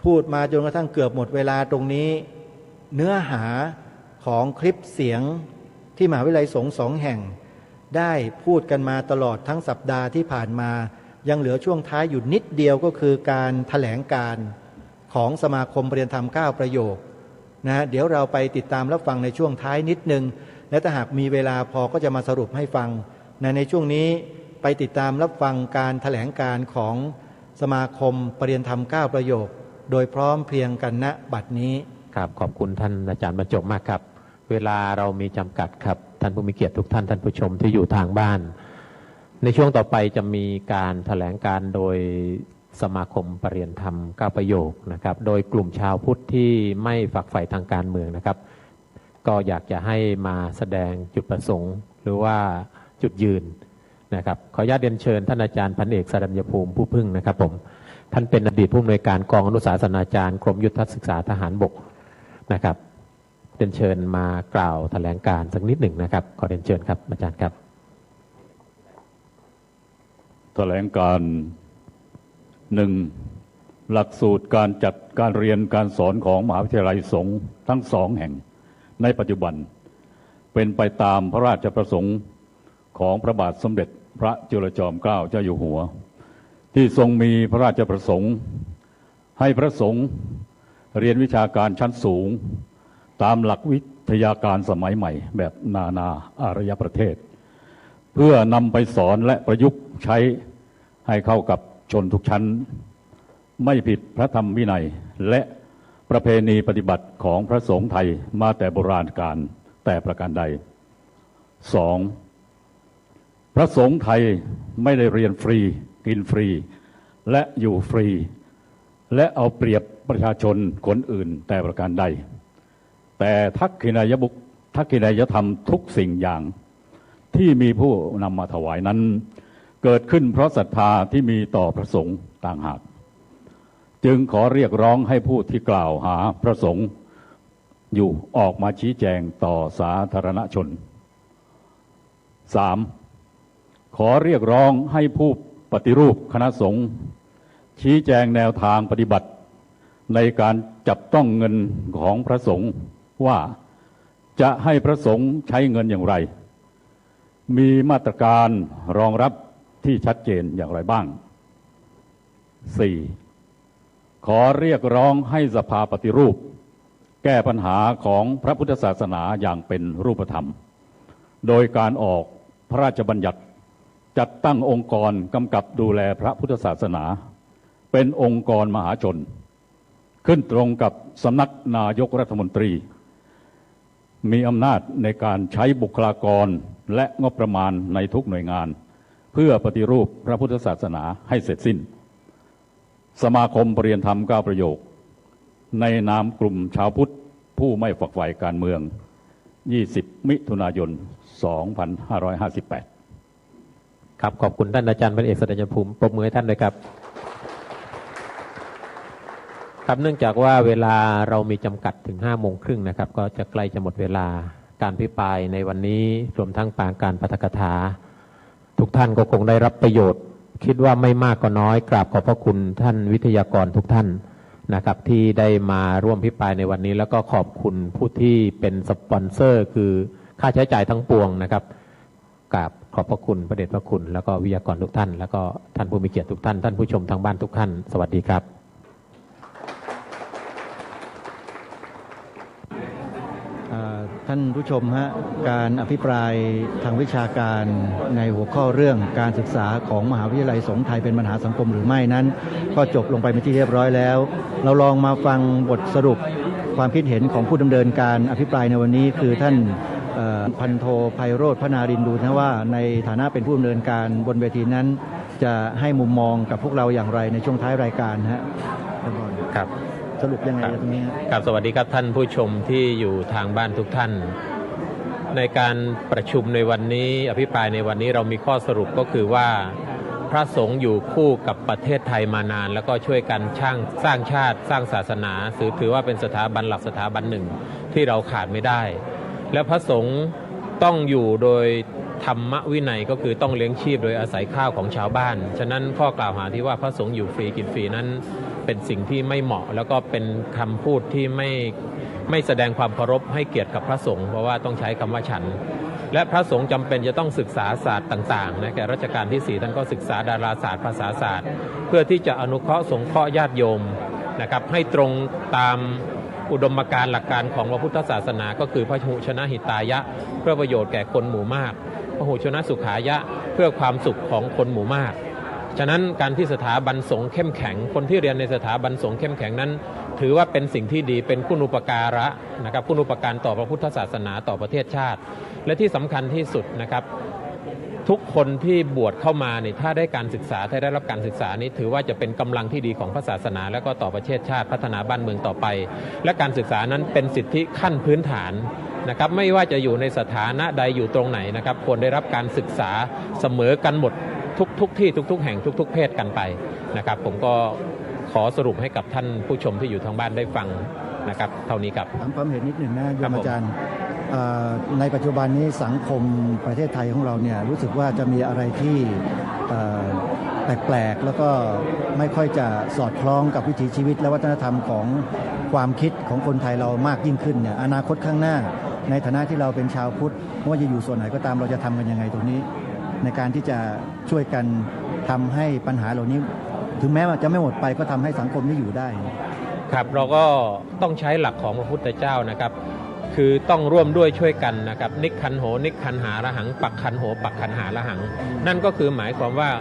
พูดมาจนกระทั่งเกือบหมดเวลาตรงนี้เนื้อหาของคลิปเสียงที่มหาวิทยาลัยสงฆ์2 แห่งได้พูดกันมาตลอดทั้งสัปดาห์ที่ผ่านมายังเหลือช่วงท้ายอยู่นิดเดียวก็คือการแถลงการของสมาคมปริยธรรม9 ประโยคนะเดี๋ยวเราไปติดตามรับฟังในช่วงท้ายนิดนึงและถ้าหากมีเวลาพอก็จะมาสรุปให้ฟังในช่วงนี้ไปติดตามรับฟังการแถลงการของสมาคมปริยธรรม9 ประโยคโดยพร้อมเพรียงกันณบัดนี้ครับขอบคุณท่านอาจารย์บรรจบมากครับเวลาเรามีจำกัดครับท่านผู้มีเกียรติทุกท่านท่านผู้ชมที่อยู่ทางบ้านในช่วงต่อไปจะมีการแถลงการโดยสมาคมปริยธรรม9 ประโยคนะครับโดยกลุ่มชาวพุทธที่ไม่ฝักใฝ่ทางการเมืองนะครับก็อยากจะให้มาแสดงจุดประสงค์หรือว่า จุดยืนนะครับขออนุญาตเรียนเชิญท่านอาจารย์พันเอกสรัญญภูมิผู้พึ่งนะครับผมท่านเป็นอดีตผู้อำนวยการกองอนุสาสนาจารย์กรมยุทธศึกษาทหารบกนะครับเรียนเชิญมากล่าวแถลงการสักนิดหนึ่งนะครับขอเรียนเชิญครับอาจารย์ครับแถลงการหนึ่งหลักสูตรการจัดการเรียนการสอนของมหาวิทยาลัยสงฆ์ทั้ง2 แห่งในปัจจุบันเป็นไปตามพระราชประสงค์ของพระบาทสมเด็จพระจุลจอมเกล้าเจ้าอยู่หัวที่ทรงมีพระราชประสงค์ให้พระสงฆ์เรียนวิชาการชั้นสูงตามหลักวิทยาการสมัยใหม่แบบนานาอารยประเทศเพื่อนำไปสอนและประยุกต์ใช้ให้เข้ากับชนทุกชั้นไม่ผิดพระธรรมวินัยและประเพณีปฏิบัติของพระสงฆ์ไทยมาแต่โบราณกาลแต่ประการใด 2. พระสงฆ์ไทยไม่ได้เรียนฟรีกินฟรีและอยู่ฟรีและเอาเปรียบประชาชนคนอื่นแต่ประการใดแต่ทักษิณาธรรมทุกสิ่งอย่างที่มีผู้นำมาถวายนั้นเกิดขึ้นเพราะศรัทธาที่มีต่อพระสงฆ์ต่างหากจึงขอเรียกร้องให้ผู้ที่กล่าวหาพระสงฆ์อยู่ออกมาชี้แจงต่อสาธารณชน 3. ขอเรียกร้องให้ผู้ปฏิรูปคณะสงฆ์ชี้แจงแนวทางปฏิบัติในการจับต้องเงินของพระสงฆ์ว่าจะให้พระสงฆ์ใช้เงินอย่างไรมีมาตรการรองรับที่ชัดเจนอย่างไรบ้าง 4. ขอเรียกร้องให้สภาปฏิรูปแก้ปัญหาของพระพุทธศาสนาอย่างเป็นรูปธรรมโดยการออกพระราชบัญญัติจัดตั้งองค์กรกำกับดูแลพระพุทธศาสนาเป็นองค์กรมหาชนขึ้นตรงกับสำนักนายกรัฐมนตรีมีอำนาจในการใช้บุคลากรและงบประมาณในทุกหน่วยงานเพื่อปฏิรูปพระพุทธศาสนาให้เสร็จสิ้นสมาคมปรริยนธรรม9 ประโยคในนามกลุ่มชาวพุทธผู้ไม่ฝักใฝ่การเมือง20 มิถุนายน 2558ครับขอบคุณท่านอาจารย์พันเอกสรัญญภูมิปรบมือให้ท่านเลยครับครับเนื่องจากว่าเวลาเรามีจำกัดถึง5:30นะครับก็จะใกล้จะหมดเวลาการพิปรายในวันนี้รวมทั้งปางการปาฐกถาทุกท่านก็คงได้รับประโยชน์คิดว่าไม่มากก็น้อยกราบขอบพระคุณท่านวิทยากรทุกท่านนะครับที่ได้มาร่วมพิปรายในวันนี้แล้วก็ขอบคุณผู้ที่เป็นสปอนเซอร์คือค่าใช้จ่ายทั้งปวงนะครับกราบขอบพระคุณพระเดชพระคุณแล้วก็วิทยากรทุกท่านแล้วก็ท่านผู้มีเกียรติทุกท่านท่านผู้ชมทางบ้านทุกท่านสวัสดีครับท่านผู้ชมฮะการอภิปรายทางวิชาการในหัวข้อเรื่องการศึกษาของมหาวิทยาลัยสงฆ์ไทยเป็นปัญหาสังคมหรือไม่นั้นก็จบลงไปเป็นที่เรียบร้อยแล้วเราลองมาฟังบทสรุปความคิดเห็นของผู้ดำเนินการอภิปรายในวันนี้คือท่านพันโทไพโรจน์พนารินดูนะว่าในฐานะเป็นผู้ดำเนินการบนเวทีนั้นจะให้มุมมองกับพวกเราอย่างไรในช่วงท้ายรายการฮะครับสรุปยังไงตรงนี้ครับสวัสดีครับท่านผู้ชมที่อยู่ทางบ้านทุกท่านในการประชุมในวันนี้อภิปรายในวันนี้เรามีข้อสรุปก็คือว่าพระสงฆ์อยู่คู่กับประเทศไทยมานานแล้วก็ช่วยกันสร้างชาติสร้างศาสนาถือว่าเป็นสถาบันหลักสถาบันหนึ่งที่เราขาดไม่ได้และพระสงฆ์ต้องอยู่โดยธรรมวินัยก็คือต้องเลี้ยงชีพโดยอาศัยข้าวของชาวบ้านฉะนั้นข้อกล่าวหาที่ว่าพระสงฆ์อยู่ฟรีกินฟรีนั้นเป็นสิ่งที่ไม่เหมาะแล้วก็เป็นคำพูดที่ไม่แสดงความเคารพให้เกียรติกับพระสงฆ์เพราะว่าต้องใช้คำว่าฉันและพระสงฆ์จำเป็นจะต้องศึกษาศาสตร์ต่างๆนะแก่รัชกาลที่4ท่านก็ศึกษาดาราศาสตร์ภาษาศาสตร์เพื่อที่จะอนุเคราะห์สงเคราะห์ญาติโยมนะครับให้ตรงตามอุดมการณ์หลักการของพระพุทธศาสนาก็คือพหุชนะหิตายะเพื่อประโยชน์แก่คนหมู่มากพหุชนะสุขายะเพื่อความสุขของคนหมู่มากฉะนั้นการที่สถาบันสงฆ์เข้มแข็งคนที่เรียนในสถาบันสงฆ์เข้มแข็งนั้นถือว่าเป็นสิ่งที่ดีเป็นคุณูปการะนะครับคุณูปการต่อพระพุทธศาสนาต่อประเทศชาติและที่สำคัญที่สุดนะครับทุกคนที่บวชเข้ามาเนี่ยถ้าได้การศึกษาถ้าได้รับการศึกษานี้ถือว่าจะเป็นกำลังที่ดีของพระศาสนาและก็ต่อประเทศชาติพัฒนาบ้านเมืองต่อไปและการศึกษานั้นเป็นสิทธิขั้นพื้นฐาน นะครับไม่ว่าจะอยู่ในสถานะใดอยู่ตรงไหนนะครับควรได้รับการศึกษาเสมอกันหมดทุกที่ทุกแห่งทุกเพศกันไปนะครับผมก็ขอสรุปให้กับท่านผู้ชมที่อยู่ทางบ้านได้ฟังนะครับเท่านี้ครับถามความเห็นนิดหนึ่งนะโยมอาจารย์ในปัจจุบันนี้สังคมประเทศไทยของเราเนี่ยรู้สึกว่าจะมีอะไรที่แปลกๆแล้วก็ไม่ค่อยจะสอดคล้องกับวิถีชีวิตและวัฒนธรรมของความคิดของคนไทยเรามากยิ่งขึ้นเนี่ยอนาคตข้างหน้าในฐานะที่เราเป็นชาวพุทธไม่ว่าจะอยู่ส่วนไหนก็ตามเราจะทำกันยังไงตรงนี้ในการที่จะช่วยกันทำให้ปัญหาเหล่านี้ถึงแม้ว่าจะไม่หมดไปก็ทำให้สังคมนี้อยู่ได้ครับเราก็ต้องใช้หลักของพระพุทธเจ้านะครับคือต้องร่วมด้วยช่วยกันนะครับนิกขันโหนิกขันหาระหังปักขันโหปักขันหาระหังนั่นก็คือหมายความว่า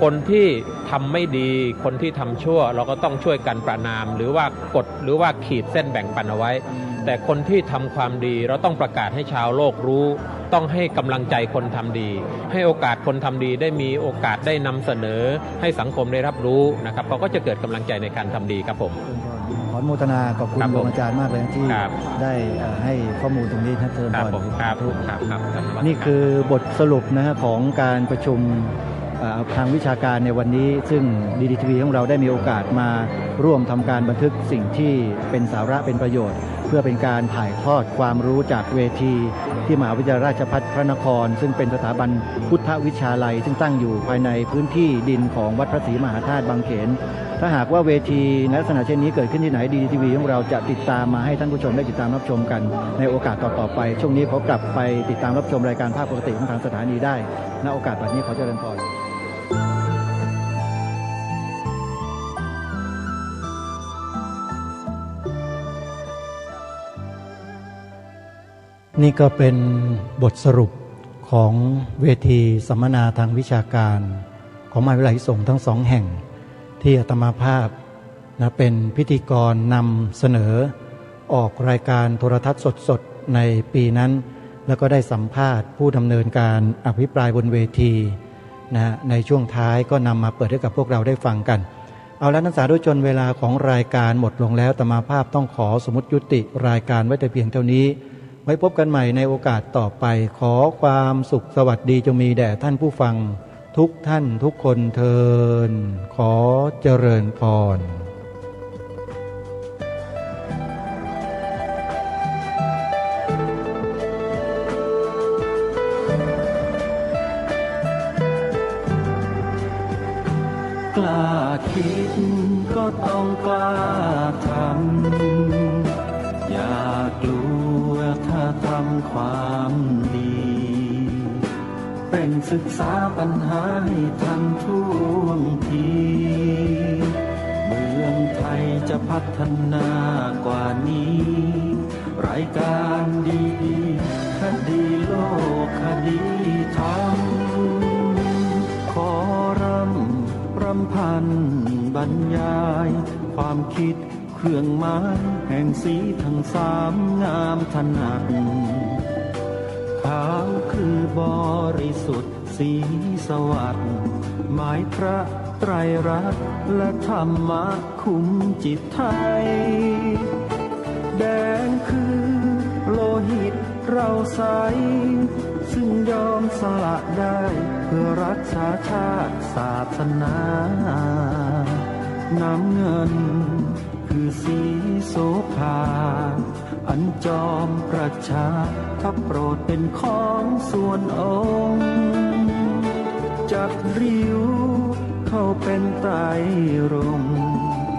คนที่ทำไม่ดีคนที่ทำชั่วเราก็ต้องช่วยกันประณามหรือว่ากดหรือว่าขีดเส้นแบ่งปันเอาไว้แต่คนที่ทำความดีเราต้องประกาศให้ชาวโลกรู้ต้องให้กำลังใจคนทำดีให้โอกาสคนทำดีได้มีโอกาสได้นำเสนอให้สังคมได้รับรู้นะครับเขาก็จะเกิดกำลังใจในการทำดีครับผมขออนุโมทนาขอบคุณอาจารย์มากเลยที่ได้ให้ข้อมูลตรงนี้ท่านเชิญพรนี่คือบทสรุปนะฮะของการประชุมทางวิชาการในวันนี้ซึ่ง DDTV ของเราได้มีโอกาสมาร่วมทำการบันทึกสิ่งที่เป็นสาระเป็นประโยชน์เพื่อเป็นการถ่ายทอดความรู้จากเวทีที่มหาวิทยาลัยราชภัฏพระนครซึ่งเป็นสถาบันพุทธวิชาลัยซึ่งตั้งอยู่ภายในพื้นที่ดินของวัดพระศรีมหาธาตุบางเขนถ้าหากว่าเวทีในลักษณะเช่นนี้เกิดขึ้นที่ไหน DDTV ของเราจะติดตามมาให้ท่านผู้ชมได้ติดตามรับชมกันในโอกาสต่อๆไปช่วงนี้ขอกลับไปติดตามรับชมรายการภาพปกติของทางสถานีได้ณโอกาสแบบนี้ขอเจริญพรนี่ก็เป็นบทสรุปของเวทีสัมมนาทางวิชาการของมหาวิทยาลัยสงฆ์ทั้งสองแห่งที่อาตมาภาพเป็นพิธีกรนำเสนอออกรายการโทรทัศน์สดๆในปีนั้นแล้วก็ได้สัมภาษณ์ผู้ดำเนินการอภิปรายบนเวทีในช่วงท้ายก็นำมาเปิดให้กับพวกเราได้ฟังกันเอาละนักศึกษาด้วยจนเวลาของรายการหมดลงแล้วอาตมาภาพต้องขอสมมุติยุติรายการไว้แต่เพียงเท่านี้ไว้พบกันใหม่ในโอกาสต่อไปขอความสุขสวัสดีจงมีแด่ท่านผู้ฟังทุกท่านทุกคนเทินขอเจริญพรกล้าคิดก็ต้องกล้าทำอย่ากลัวถ้าทำความดีเป็นศึกษาปัญหาให้ทันท่วงทีเมืองไทยจะพัฒนากว่านี้รายการดีๆคดีโลกคดีธรรมขอรำพันบรรยายความคิดเครื่องหมายแห่งสีทั้งสามงามถนัดขาวคือบริสุทธิ์สีสวัสดิ์หมายพระไตรรัตน์และธรรมะคุมจิตไทยแดงคือโลหิตเราใสซึ่งยอมสละได้เพื่อรักษาชาติศาสนาน้ำเงินคือสีโสภาอันจอมประชาถ้าโปรดเป็นของส่วนองค์จัดริ้วเข้าเป็นไตรรงค์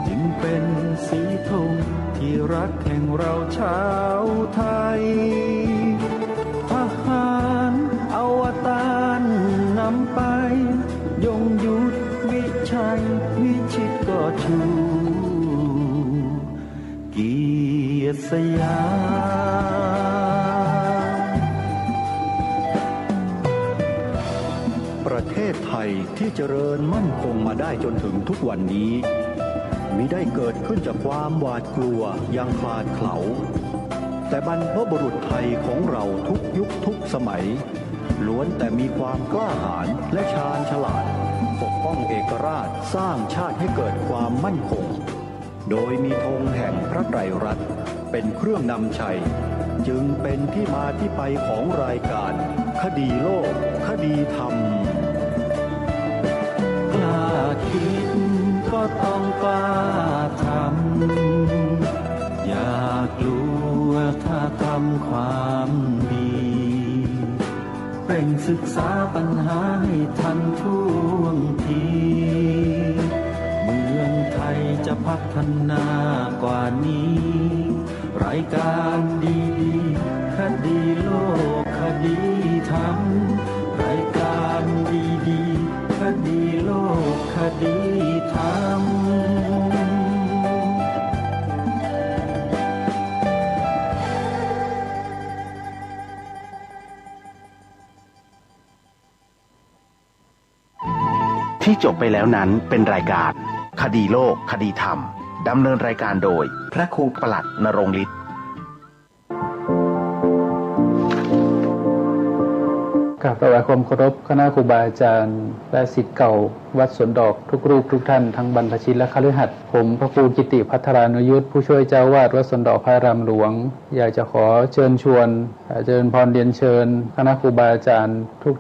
จึงเป็นสีธงที่รักแห่งเราชาวไทยทหารอวตารนำไปยงยุทธวิชัยวิชิตก็ชูเกียรติสยามประเทศไทยที่เจริญมั่นคงมาได้จนถึงทุกวันนี้มิได้เกิดขึ้นจากความหวาดกลัวอย่างคลาดเขลาแต่บรรพบุรุษไทยของเราทุกยุคทุกสมัยล้วนแต่มีความกล้าหาญและชาญฉลาดปกป้องเอกราชสร้างชาติให้เกิดความมั่นคง โดยมีธงแห่งพระไตรรัตน์เป็นเครื่องนำชัยจึงเป็นที่มาที่ไปของรายการคดีโลกคดีธรรมกล้าคิดก็ต้องกล้าทำอย่ากลัวถ้าทำความดีเร่งศึกษาปัญหาให้ทันท่วงทีเมืองไทยจะพัฒนากว่านี้รายการดีๆคดีโลกคดีธรรมรายการดีๆคดีโลกคดีธรรมที่จบไปแล้วนั้นเป็นรายการคดีโลกคดีธรรมดำเนินรายการโดยพระครูปลัดณรงค์ฤทธิ์กราบถวายความเคารพคณะครูบาอาจารย์และศิษย์เก่าวัดสวนดอกทุกรูปทุกท่านทั้งบรรพชิตและคฤหัสถ์ผมพระครูกิติภัทรานุยุทธผู้ช่วยเจ้าวาดวัดสวนดอกพระรามหลวงอยากจะขอเชิญชวนเจริญพรเรียนเชิญคณะครูบาอาจารย์ทุก